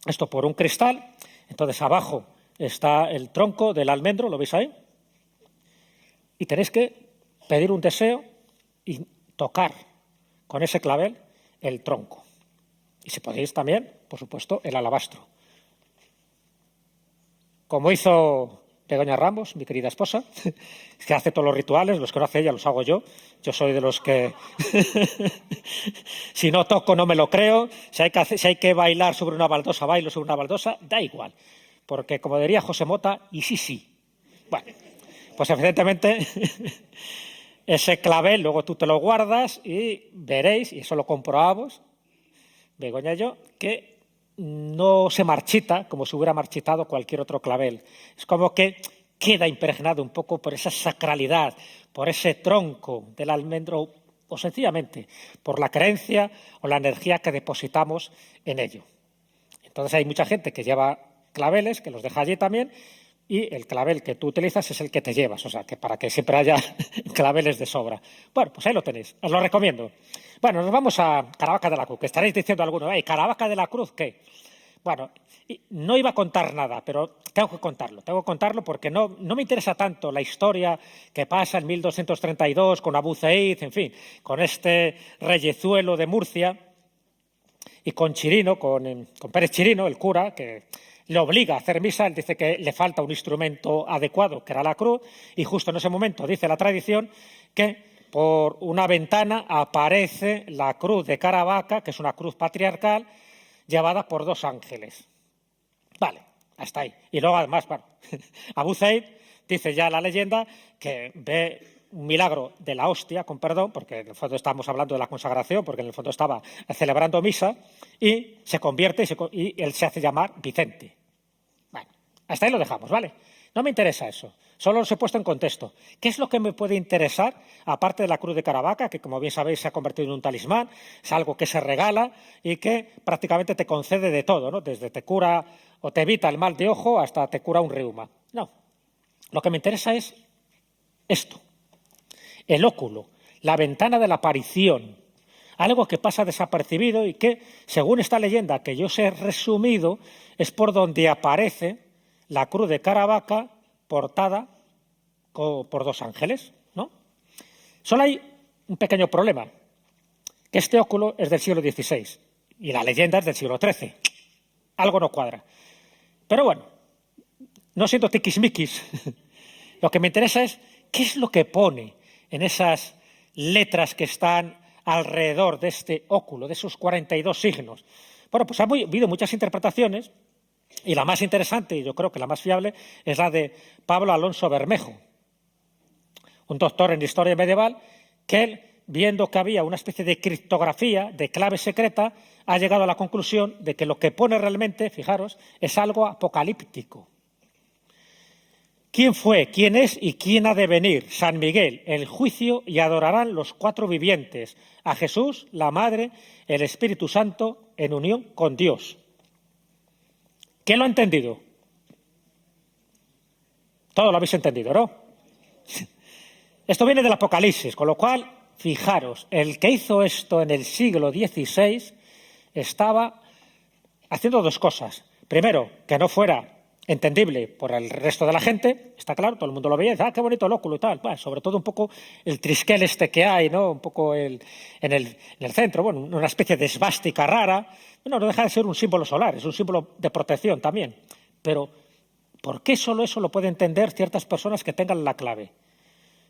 esto por un cristal, entonces abajo está el tronco del almendro, ¿lo veis ahí? Y tenéis que pedir un deseo y tocar con ese clavel el tronco. Y si podéis también, por supuesto, el alabastro. Como hizo Begoña Ramos, mi querida esposa, que hace todos los rituales, los que no hace ella los hago yo. Yo soy de los que si no toco no me lo creo. Si hay que bailar sobre una baldosa, bailo sobre una baldosa, da igual. Porque, como diría José Mota, y sí. Bueno, pues evidentemente ese clavel luego tú te lo guardas y veréis, y eso lo comprobamos, Begoña y yo, que no se marchita como si hubiera marchitado cualquier otro clavel. Es como que queda impregnado un poco por esa sacralidad, por ese tronco del almendro, o sencillamente por la creencia o la energía que depositamos en ello. Entonces hay mucha gente que lleva claveles, que los deja allí también, y el clavel que tú utilizas es el que te llevas, o sea, que para que siempre haya claveles de sobra. Bueno, pues ahí lo tenéis, os lo recomiendo. Bueno, nos vamos a Caravaca de la Cruz, que estaréis diciendo alguno, ¿Caravaca de la Cruz qué? Bueno, no iba a contar nada, pero tengo que contarlo porque no me interesa tanto la historia que pasa en 1232 con Abu Zeid, en fin, con este reyezuelo de Murcia, y con Chirino, con Pérez Chirino, el cura, que le obliga a hacer misa, él dice que le falta un instrumento adecuado, que era la cruz, y justo en ese momento dice la tradición que por una ventana aparece la cruz de Caravaca, que es una cruz patriarcal, llevada por 2 ángeles. Vale, hasta ahí. Y luego además, bueno, Abu Zaid dice ya la leyenda que ve un milagro de la hostia, con perdón, porque en el fondo estamos hablando de la consagración, porque en el fondo estaba celebrando misa, y se convierte y él se hace llamar Vicente. Bueno, hasta ahí lo dejamos, ¿vale? No me interesa eso, solo os he puesto en contexto. ¿Qué es lo que me puede interesar, aparte de la cruz de Caravaca, que como bien sabéis se ha convertido en un talismán, es algo que se regala y que prácticamente te concede de todo, ¿no? Desde te cura o te evita el mal de ojo hasta te cura un reuma. No, lo que me interesa es esto. El óculo, la ventana de la aparición, algo que pasa desapercibido y que, según esta leyenda que yo os he resumido, es por donde aparece la cruz de Caravaca portada por 2 ángeles, ¿no? Solo hay un pequeño problema, que este óculo es del siglo XVI y la leyenda es del siglo XIII. Algo no cuadra. Pero bueno, no siendo tiquismiquis, lo que me interesa es qué es lo que pone en esas letras que están alrededor de este óculo, de esos 42 signos. Bueno, pues ha habido muchas interpretaciones y la más interesante, y yo creo que la más fiable, es la de Pablo Alonso Bermejo, un doctor en historia medieval, que él, viendo que había una especie de criptografía, de clave secreta, ha llegado a la conclusión de que lo que pone realmente, fijaros, es algo apocalíptico. ¿Quién fue, quién es y quién ha de venir? San Miguel, el juicio, y adorarán los 4 vivientes, a Jesús, la Madre, el Espíritu Santo, en unión con Dios. ¿Quién lo ha entendido? Todo lo habéis entendido, ¿no? Esto viene del Apocalipsis, con lo cual, fijaros, el que hizo esto en el siglo XVI estaba haciendo 2 cosas. Primero, que no fuera entendible por el resto de la gente, está claro, todo el mundo lo veía, y dice, qué bonito el óculo y tal. Bueno, sobre todo un poco el trisquel este que hay, ¿no? Un poco en el centro, bueno, una especie de esvástica rara. Bueno, no deja de ser un símbolo solar, es un símbolo de protección también. Pero, ¿por qué solo eso lo pueden entender ciertas personas que tengan la clave?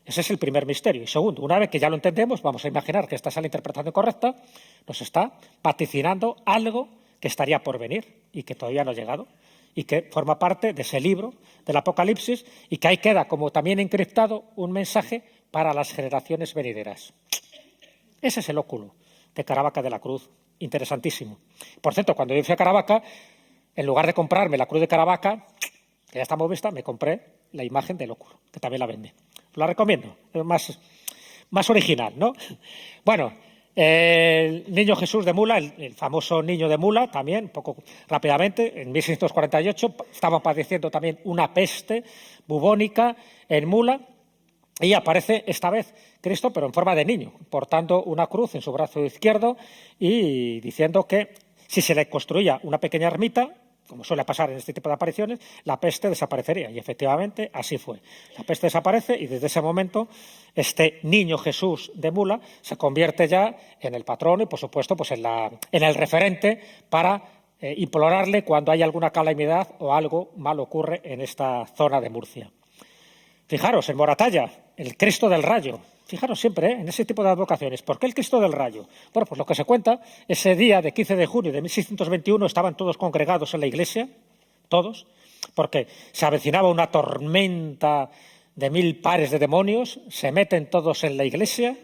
Ese es el primer misterio. Y segundo, una vez que ya lo entendemos, vamos a imaginar que esta es la interpretación correcta, nos está vaticinando algo que estaría por venir y que todavía no ha llegado, y que forma parte de ese libro del Apocalipsis, y que ahí queda como también encriptado un mensaje para las generaciones venideras. Ese es el óculo de Caravaca de la Cruz, interesantísimo. Por cierto, cuando yo fui a Caravaca, en lugar de comprarme la cruz de Caravaca, que ya está muy vista, me compré la imagen del óculo, que también la vende. La recomiendo, es más original, ¿no? Bueno, el niño Jesús de Mula, el famoso niño de Mula, también, un poco rápidamente, en 1648 estaba padeciendo también una peste bubónica en Mula y aparece esta vez Cristo, pero en forma de niño, portando una cruz en su brazo izquierdo y diciendo que si se le construía una pequeña ermita, como suele pasar en este tipo de apariciones, la peste desaparecería. Y efectivamente así fue. La peste desaparece y desde ese momento este niño Jesús de Mula se convierte ya en el patrono y, por supuesto, pues en el referente para implorarle cuando hay alguna calamidad o algo mal ocurre en esta zona de Murcia. Fijaros, en Moratalla, el Cristo del Rayo. Fijaros siempre en ese tipo de advocaciones. ¿Por qué el Cristo del Rayo? Bueno, pues lo que se cuenta, ese día de 15 de junio de 1621 estaban todos congregados en la iglesia, todos, porque se avecinaba una tormenta de 1000 pares de demonios, se meten todos en la iglesia,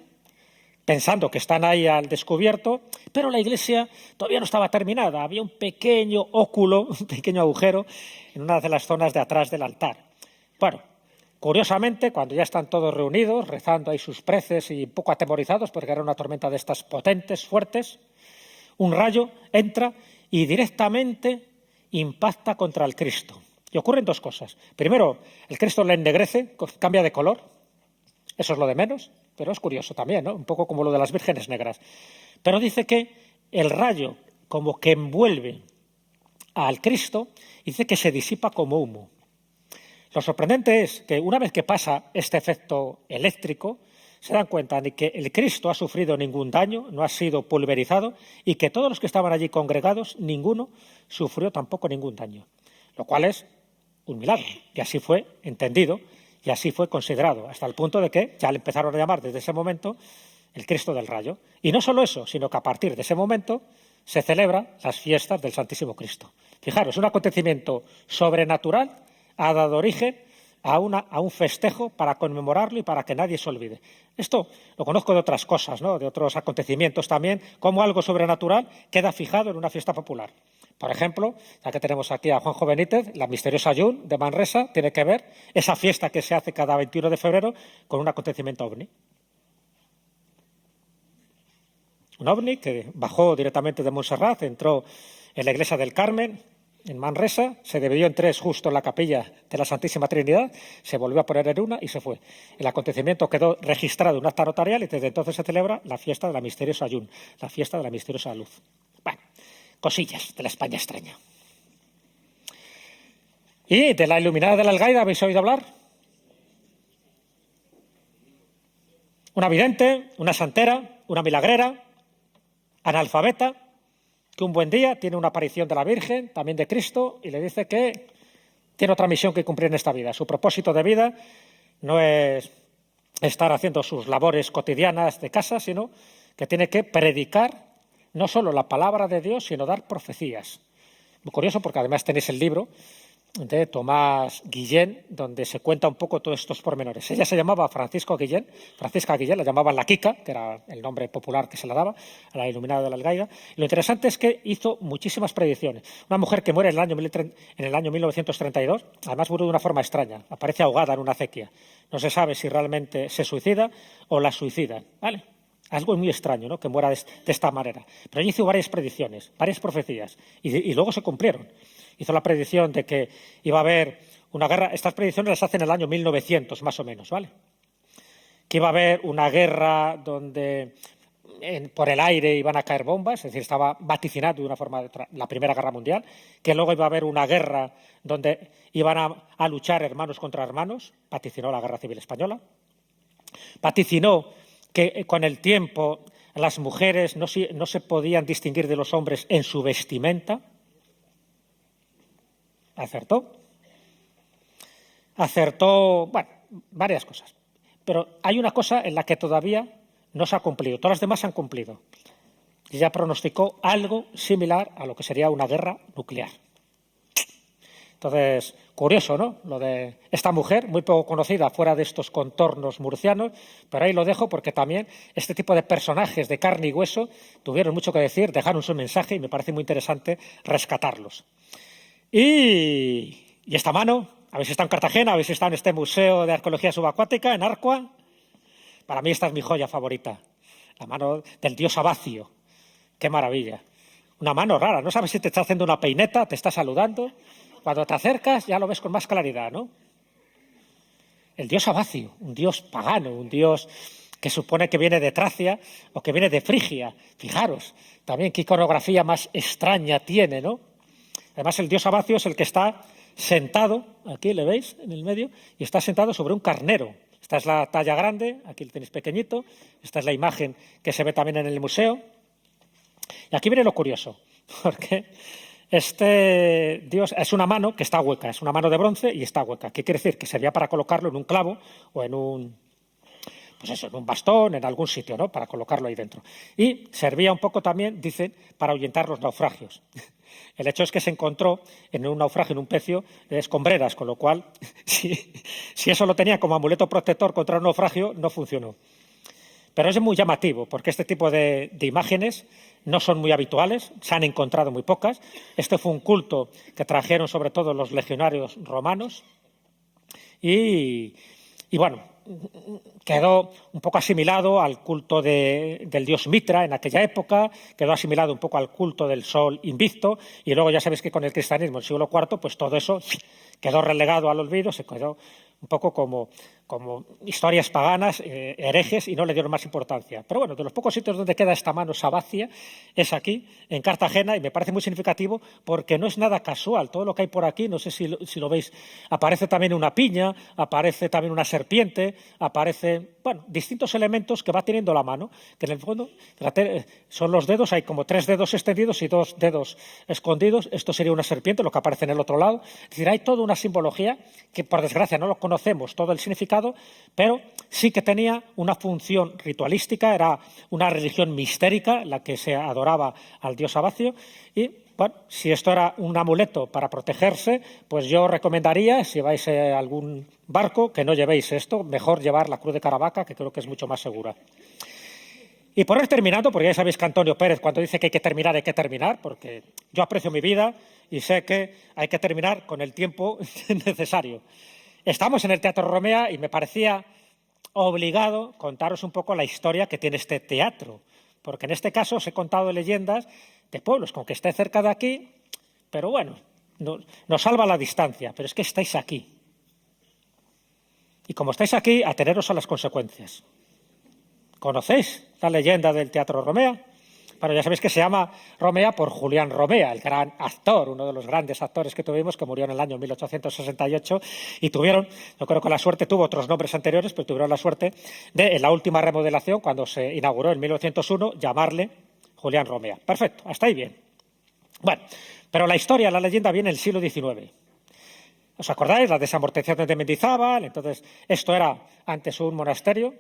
pensando que están ahí al descubierto, pero la iglesia todavía no estaba terminada, había un pequeño óculo, un pequeño agujero en una de las zonas de atrás del altar. Bueno, curiosamente, cuando ya están todos reunidos, rezando ahí sus preces y un poco atemorizados, porque era una tormenta de estas potentes, fuertes, un rayo entra y directamente impacta contra el Cristo. Y ocurren 2 cosas. Primero, el Cristo le ennegrece, cambia de color. Eso es lo de menos, pero es curioso también, ¿no? Un poco como lo de las vírgenes negras. Pero dice que el rayo como que envuelve al Cristo, dice que se disipa como humo. Lo sorprendente es que una vez que pasa este efecto eléctrico, se dan cuenta de que el Cristo ha sufrido ningún daño, no ha sido pulverizado y que todos los que estaban allí congregados, ninguno sufrió tampoco ningún daño. lo cual es un milagro. Y así fue entendido y así fue considerado, hasta el punto de que ya le empezaron a llamar desde ese momento el Cristo del Rayo. Y no solo eso, sino que a partir de ese momento se celebran las fiestas del Santísimo Cristo. Fijaros, un acontecimiento sobrenatural ha dado origen a un festejo para conmemorarlo y para que nadie se olvide. Esto lo conozco de otras cosas, ¿no?, de otros acontecimientos también, cómo algo sobrenatural queda fijado en una fiesta popular. Por ejemplo, ya que tenemos aquí a Juanjo Benítez, la misteriosa Llum de Manresa tiene que ver esa fiesta que se hace cada 21 de febrero con un acontecimiento ovni. Un ovni que bajó directamente de Montserrat, entró en la iglesia del Carmen, en Manresa, se dividió en tres justo en la capilla de la Santísima Trinidad, se volvió a poner en una y se fue. El acontecimiento quedó registrado en un acta notarial y desde entonces se celebra la fiesta de la misteriosa Llum, la fiesta de la misteriosa luz. Bueno, cosillas de la España extraña. ¿Y de la iluminada de la Algaida habéis oído hablar? Una vidente, una santera, una milagrera, analfabeta, que un buen día tiene una aparición de la Virgen, también de Cristo, y le dice que tiene otra misión que cumplir en esta vida. Su propósito de vida no es estar haciendo sus labores cotidianas de casa, sino que tiene que predicar no solo la palabra de Dios, sino dar profecías. Muy curioso porque además tenéis el libro de Tomás Guillén, donde se cuenta un poco todos estos pormenores. Ella se llamaba Francisca Guillén, la llamaban la Kika, que era el nombre popular que se la daba a la iluminada de la Algaida. Y lo interesante es que hizo muchísimas predicciones. Una mujer que muere en el año 1932, además murió de una forma extraña, aparece ahogada en una acequia. No se sabe si realmente se suicida o la suicidan, ¿vale? Algo muy extraño, ¿no?, que muera de esta manera. Pero ella hizo varias predicciones, varias profecías, y luego se cumplieron. Hizo la predicción de que iba a haber una guerra. Estas predicciones las hace en el año 1900, más o menos, ¿vale? Que iba a haber una guerra donde por el aire iban a caer bombas, es decir, estaba vaticinado de una forma la Primera Guerra Mundial, que luego iba a haber una guerra donde iban a luchar hermanos contra hermanos, vaticinó la Guerra Civil Española, vaticinó que con el tiempo las mujeres no se podían distinguir de los hombres en su vestimenta. Acertó, bueno, varias cosas. Pero hay una cosa en la que todavía no se ha cumplido. Todas las demás se han cumplido. Y ya pronosticó algo similar a lo que sería una guerra nuclear. Entonces, curioso, ¿no?, lo de esta mujer, muy poco conocida fuera de estos contornos murcianos, pero ahí lo dejo porque también este tipo de personajes de carne y hueso tuvieron mucho que decir, dejaron su mensaje y me parece muy interesante rescatarlos. Y esta mano, habéis estado en Cartagena, habéis estado en este Museo de Arqueología Subacuática, en Arcua. Para mí esta es mi joya favorita, la mano del dios Abacio. ¡Qué maravilla! Una mano rara, no sabes si te está haciendo una peineta, te está saludando. Cuando te acercas ya lo ves con más claridad, ¿no? El dios Abacio, un dios pagano, un dios que supone que viene de Tracia o que viene de Frigia. Fijaros, también qué iconografía más extraña tiene, ¿no? Además, el dios Abacio es el que está sentado, aquí le veis, en el medio, y está sentado sobre un carnero. Esta es la talla grande, aquí lo tenéis pequeñito, esta es la imagen que se ve también en el museo. Y aquí viene lo curioso, porque este dios es una mano que está hueca, es una mano de bronce y está hueca. ¿Qué quiere decir? Que servía para colocarlo en un clavo o en un bastón, en algún sitio, ¿no?, para colocarlo ahí dentro. Y servía un poco también, dicen, para ahuyentar los naufragios. El hecho es que se encontró en un naufragio, en un pecio, de escombreras, con lo cual, si eso lo tenía como amuleto protector contra un naufragio, no funcionó. Pero es muy llamativo, porque este tipo de imágenes no son muy habituales, se han encontrado muy pocas. Este fue un culto que trajeron sobre todo los legionarios romanos y bueno, quedó un poco asimilado al culto del dios Mitra en aquella época, quedó asimilado un poco al culto del sol invicto y luego ya sabéis que con el cristianismo del siglo IV pues todo eso quedó relegado al olvido, se quedó un poco como como historias paganas, herejes, y no le dieron más importancia. Pero bueno, de los pocos sitios donde queda esta mano sabacia es aquí, en Cartagena, y me parece muy significativo porque no es nada casual. Todo lo que hay por aquí, no sé si lo veis, aparece también una piña, aparece también una serpiente, aparecen, bueno, distintos elementos que va teniendo la mano, que en el fondo son los dedos, hay como 3 dedos extendidos y 2 dedos escondidos. Esto sería una serpiente, lo que aparece en el otro lado. Es decir, hay toda una simbología que, por desgracia, no lo conocemos todo el significado, pero sí que tenía una función ritualística, era una religión mistérica la que se adoraba al dios Sabacio. Y bueno, si esto era un amuleto para protegerse, pues yo recomendaría, si vais a algún barco, que no llevéis esto, mejor llevar la cruz de Caravaca, que creo que es mucho más segura. Y por ir terminando, porque ya sabéis que Antonio Pérez, cuando dice que hay que terminar, porque yo aprecio mi vida y sé que hay que terminar con el tiempo necesario. Estamos en el Teatro Romea y me parecía obligado contaros un poco la historia que tiene este teatro, porque en este caso os he contado leyendas de pueblos, con que esté cerca de aquí, pero bueno, nos salva la distancia, pero es que estáis aquí. Y como estáis aquí, ateneros a las consecuencias. ¿Conocéis la leyenda del Teatro Romea? Bueno, ya sabéis que se llama Romea por Julián Romea, el gran actor, uno de los grandes actores que tuvimos, que murió en el año 1868, y tuvieron, yo creo que la suerte, tuvo otros nombres anteriores, pero tuvieron la suerte de, en la última remodelación, cuando se inauguró en 1901, llamarle Julián Romea. Perfecto, hasta ahí bien. Bueno, pero la historia, la leyenda viene en el siglo XIX. ¿Os acordáis? La desamortización de Mendizábal. Entonces, esto era antes un monasterio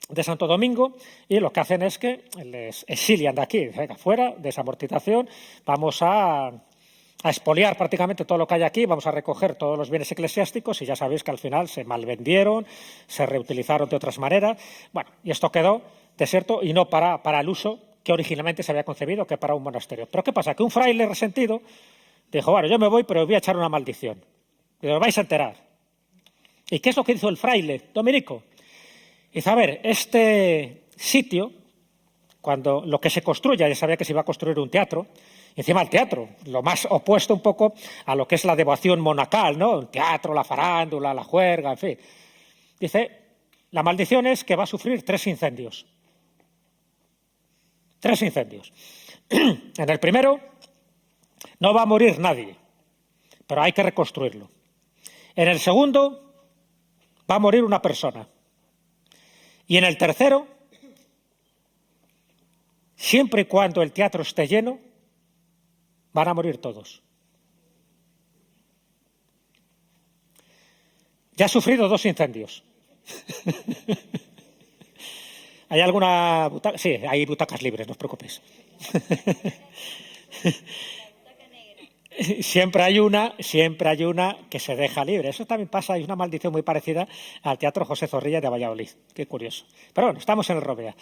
de Santo Domingo, y lo que hacen es que les exilian de aquí, venga, fuera, desamortización, vamos a expoliar prácticamente todo lo que hay aquí, vamos a recoger todos los bienes eclesiásticos, y ya sabéis que al final se malvendieron, se reutilizaron de otras maneras. Bueno, y esto quedó desierto y no para el uso que originalmente se había concebido, que para un monasterio. Pero ¿qué pasa? Que un fraile resentido dijo, bueno, yo me voy, pero os voy a echar una maldición. Y os vais a enterar. ¿Y qué es lo que hizo el fraile dominico? Dice, a ver, este sitio, cuando lo que se construya, ya sabía que se iba a construir un teatro, y encima el teatro, lo más opuesto un poco a lo que es la devoción monacal, ¿no? El teatro, la farándula, la juerga, en fin. Dice, la maldición es que va a sufrir 3 incendios. 3 incendios. En el primero no va a morir nadie, pero hay que reconstruirlo. En el segundo va a morir una persona. Y en el tercero, siempre y cuando el teatro esté lleno, van a morir todos. Ya ha sufrido 2 incendios. ¿Hay alguna butaca? Sí, hay butacas libres, no os preocupéis. Siempre hay una que se deja libre. Eso también pasa, hay una maldición muy parecida al Teatro José Zorrilla de Valladolid. Qué curioso. Pero bueno, estamos en el Romea.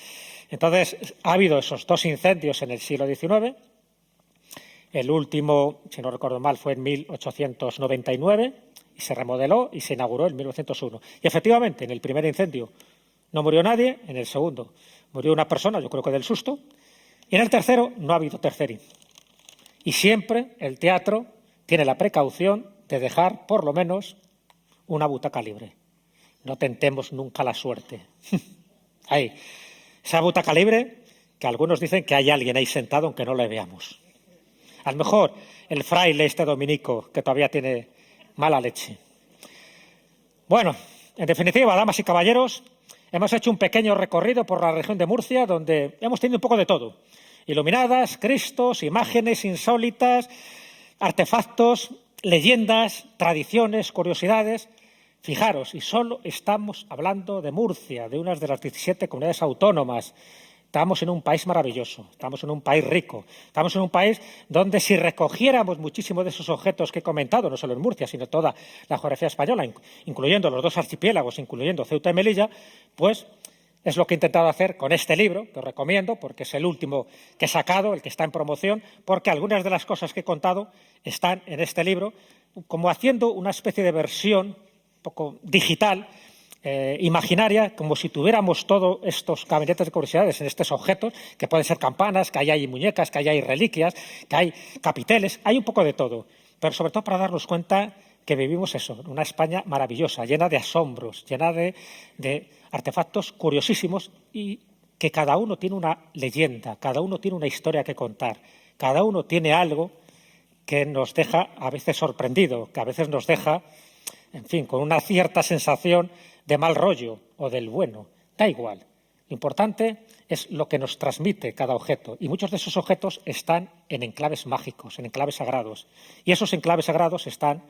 Entonces, ha habido esos 2 incendios en el siglo XIX. El último, si no recuerdo mal, fue en 1899 y se remodeló y se inauguró en 1901. Y efectivamente, en el primer incendio no murió nadie, en el segundo murió una persona, yo creo que del susto, y en el tercero no ha habido tercer incendio. Y siempre el teatro tiene la precaución de dejar, por lo menos, una butaca libre. No tentemos nunca la suerte. Ahí, esa butaca libre, que algunos dicen que hay alguien ahí sentado aunque no le veamos. A lo mejor el fraile este dominico, que todavía tiene mala leche. Bueno, en definitiva, damas y caballeros, hemos hecho un pequeño recorrido por la región de Murcia, donde hemos tenido un poco de todo. Iluminadas, cristos, imágenes insólitas, artefactos, leyendas, tradiciones, curiosidades. Fijaros, y solo estamos hablando de Murcia, de una de las 17 comunidades autónomas. Estamos en un país maravilloso, estamos en un país rico, estamos en un país donde si recogiéramos muchísimos de esos objetos que he comentado, no solo en Murcia, sino toda la geografía española, incluyendo los 2 archipiélagos, incluyendo Ceuta y Melilla, pues es lo que he intentado hacer con este libro, que os recomiendo, porque es el último que he sacado, el que está en promoción, porque algunas de las cosas que he contado están en este libro, como haciendo una especie de versión un poco digital, imaginaria, como si tuviéramos todos estos gabinetes de curiosidades en estos objetos, que pueden ser campanas, que hay muñecas, que hay reliquias, que hay capiteles, hay un poco de todo, pero sobre todo para darnos cuenta que vivimos eso, una España maravillosa, llena de asombros, llena de artefactos curiosísimos y que cada uno tiene una leyenda, cada uno tiene una historia que contar, cada uno tiene algo que nos deja a veces sorprendido, que a veces nos deja, en fin, con una cierta sensación de mal rollo o del bueno. Da igual. Lo importante es lo que nos transmite cada objeto. Y muchos de esos objetos están en enclaves mágicos, en enclaves sagrados. Y esos enclaves sagrados están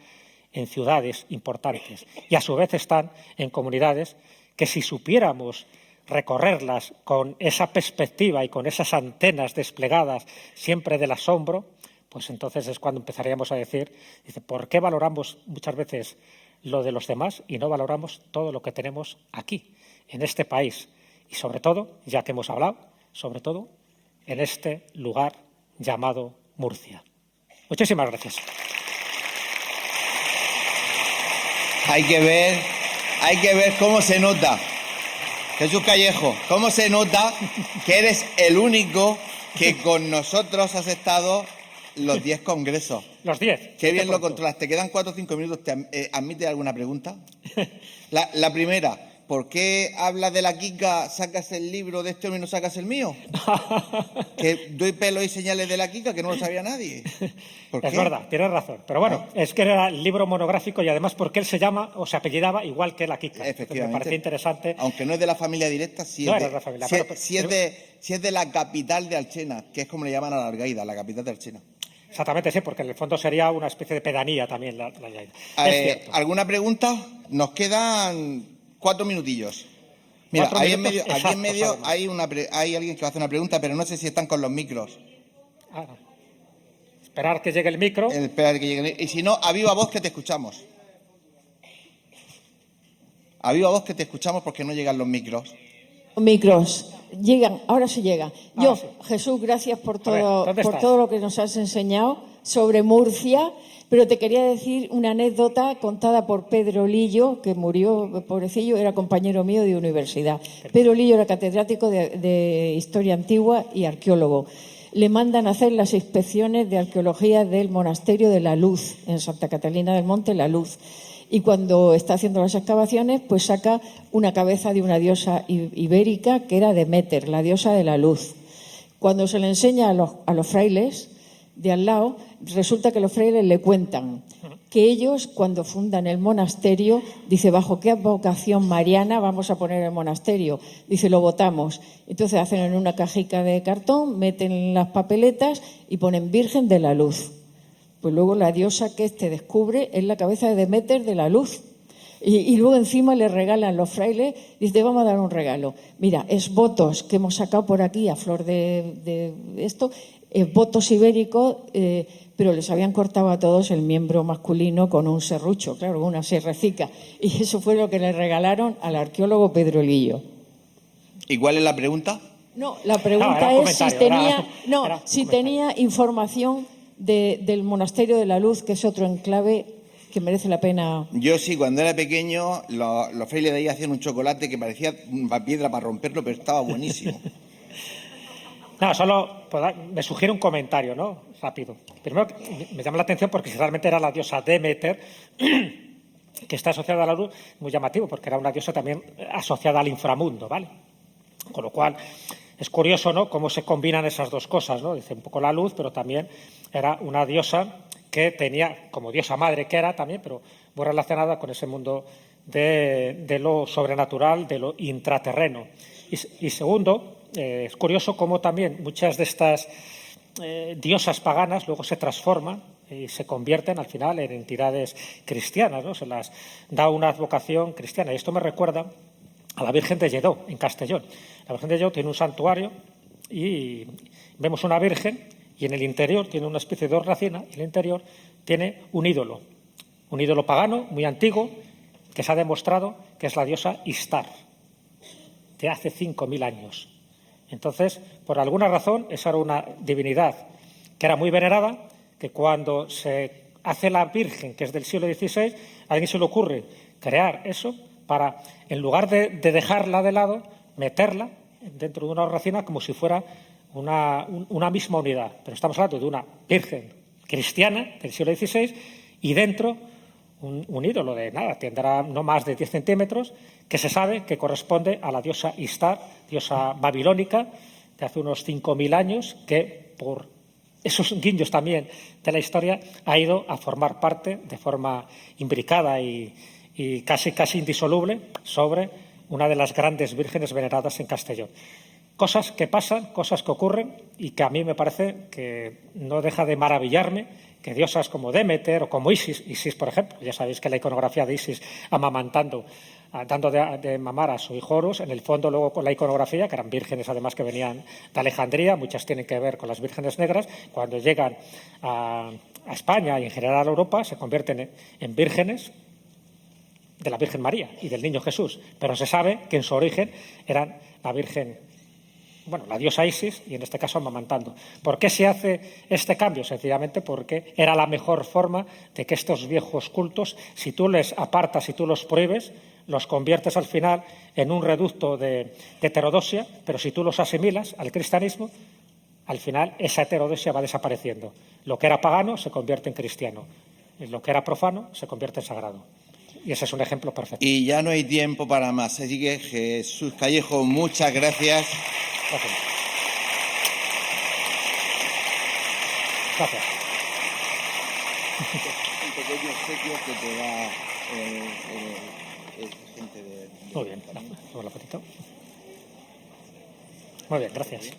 en ciudades importantes. Y a su vez están en comunidades que si supiéramos recorrerlas con esa perspectiva y con esas antenas desplegadas siempre del asombro, pues entonces es cuando empezaríamos a decir, ¿por qué valoramos muchas veces lo de los demás y no valoramos todo lo que tenemos aquí, en este país? Y sobre todo, ya que hemos hablado, sobre todo en este lugar llamado Murcia. Muchísimas gracias. Hay que ver cómo se nota. Jesús Callejo, cómo se nota que eres el único que con nosotros has estado los 10 congresos. Los 10. Qué bien lo controlas. Te quedan 4 o 5 minutos. ¿Admite alguna pregunta? La primera, ¿por qué hablas de la Kika, sacas el libro de este hombre y no sacas el mío? Que doy pelos y señales de la Kika que no lo sabía nadie. ¿Por qué? Es verdad, tienes razón. Pero bueno, es que era el libro monográfico y además porque él se llama o se apellidaba igual que la Kika. Efectivamente. Me parecía interesante. Aunque no es de la familia directa, sí No es era de, de la familia, sí es de la capital de Alchena, que es como le llaman a la Algaida, la capital de Alchena. Exactamente, sí, porque en el fondo sería una especie de pedanía también la Lleida. Es cierto. ¿Alguna pregunta? Nos quedan 4 minutillos. Mira, 4 ahí minutos en medio exactos, hay alguien que va a hacer una pregunta, pero no sé si están con los micros. Esperar que llegue el micro. Esperar que llegue. Y si no, a viva voz que te escuchamos. A viva voz que te escuchamos porque no llegan los micros. Micros. Llegan, ahora sí llega. Yo, sí. Jesús, gracias por ver, ¿dónde estás? todo lo que nos has enseñado sobre Murcia, pero te quería decir una anécdota contada por Pedro Lillo, que murió, pobrecillo, era compañero mío de universidad. Pedro Lillo era catedrático de Historia Antigua y arqueólogo. Le mandan a hacer las inspecciones de arqueología del Monasterio de la Luz, en Santa Catalina del Monte, La Luz. Y cuando está haciendo las excavaciones, pues saca una cabeza de una diosa ibérica que era Deméter, la diosa de la luz. Cuando se le enseña a los frailes de al lado, resulta que los frailes le cuentan que ellos, cuando fundan el monasterio, dice, ¿bajo qué advocación mariana vamos a poner el monasterio? Dice, lo votamos. Entonces hacen en una cajica de cartón, meten las papeletas y ponen Virgen de la Luz. Pues luego la diosa que descubre es la cabeza de Deméter de la Luz. Y luego encima le regalan los frailes, dice, vamos a dar un regalo. Mira, es votos que hemos sacado por aquí a flor de esto, votos ibéricos, pero les habían cortado a todos el miembro masculino con un serrucho, claro, una sierrecica. Y eso fue lo que le regalaron al arqueólogo Pedro Lillo. ¿Y cuál es la pregunta? No, la pregunta es si tenía información del Monasterio de la Luz, que es otro enclave que merece la pena. Yo sí, cuando era pequeño, los frailes de ahí hacían un chocolate que parecía una piedra para romperlo, pero estaba buenísimo. No, solo me sugiere un comentario, ¿no? Rápido. Primero, me llama la atención porque si realmente era la diosa Deméter, que está asociada a la luz, muy llamativo, porque era una diosa también asociada al inframundo, ¿vale? Con lo cual, es curioso, ¿no?, cómo se combinan esas dos cosas, ¿no? Dice un poco la luz, pero también era una diosa que tenía, como diosa madre que era también, pero muy relacionada con ese mundo de lo sobrenatural, de lo intraterreno. Y segundo, es curioso cómo también muchas de estas diosas paganas luego se transforman y se convierten al final en entidades cristianas, ¿no? Se las da una advocación cristiana. Y esto me recuerda a la Virgen de Lledó, en Castellón. La Virgen de Lledó tiene un santuario y vemos una Virgen y en el interior tiene una especie de hornacina y en el interior tiene un ídolo pagano muy antiguo que se ha demostrado que es la diosa Istar, de hace 5.000 años. Entonces, por alguna razón, esa era una divinidad que era muy venerada, que cuando se hace la Virgen, que es del siglo XVI, a alguien se le ocurre crear eso para, en lugar de dejarla de lado, meterla dentro de una hornacina como si fuera una misma unidad. Pero estamos hablando de una Virgen cristiana del siglo XVI y dentro un ídolo de nada, tendrá no más de 10 centímetros, que se sabe que corresponde a la diosa Ishtar, diosa babilónica, de hace unos 5.000 años, que por esos guiños también de la historia ha ido a formar parte de forma imbricada y casi indisoluble sobre una de las grandes vírgenes veneradas en Castellón. Cosas que pasan, cosas que ocurren y que a mí me parece que no deja de maravillarme que diosas como Demeter o como Isis, por ejemplo, ya sabéis que la iconografía de Isis amamantando, dando de mamar a su hijo Horus, en el fondo luego con la iconografía, que eran vírgenes además que venían de Alejandría, muchas tienen que ver con las vírgenes negras, cuando llegan a España y en general a Europa se convierten en vírgenes de la Virgen María y del Niño Jesús, pero se sabe que en su origen eran la Virgen, bueno, la diosa Isis y en este caso amamantando. ¿Por qué se hace este cambio? Sencillamente porque era la mejor forma de que estos viejos cultos, si tú les apartas, si tú los prohíbes, los conviertes al final en un reducto de heterodoxia, pero si tú los asimilas al cristianismo, al final esa heterodoxia va desapareciendo. Lo que era pagano se convierte en cristiano, lo que era profano se convierte en sagrado. Y ese es un ejemplo perfecto. Y ya no hay tiempo para más. Así que Jesús Callejo, muchas gracias. Gracias. Gracias. Un pequeño obsequio que te da gente de... Muy bien. La fotito. Muy bien, gracias.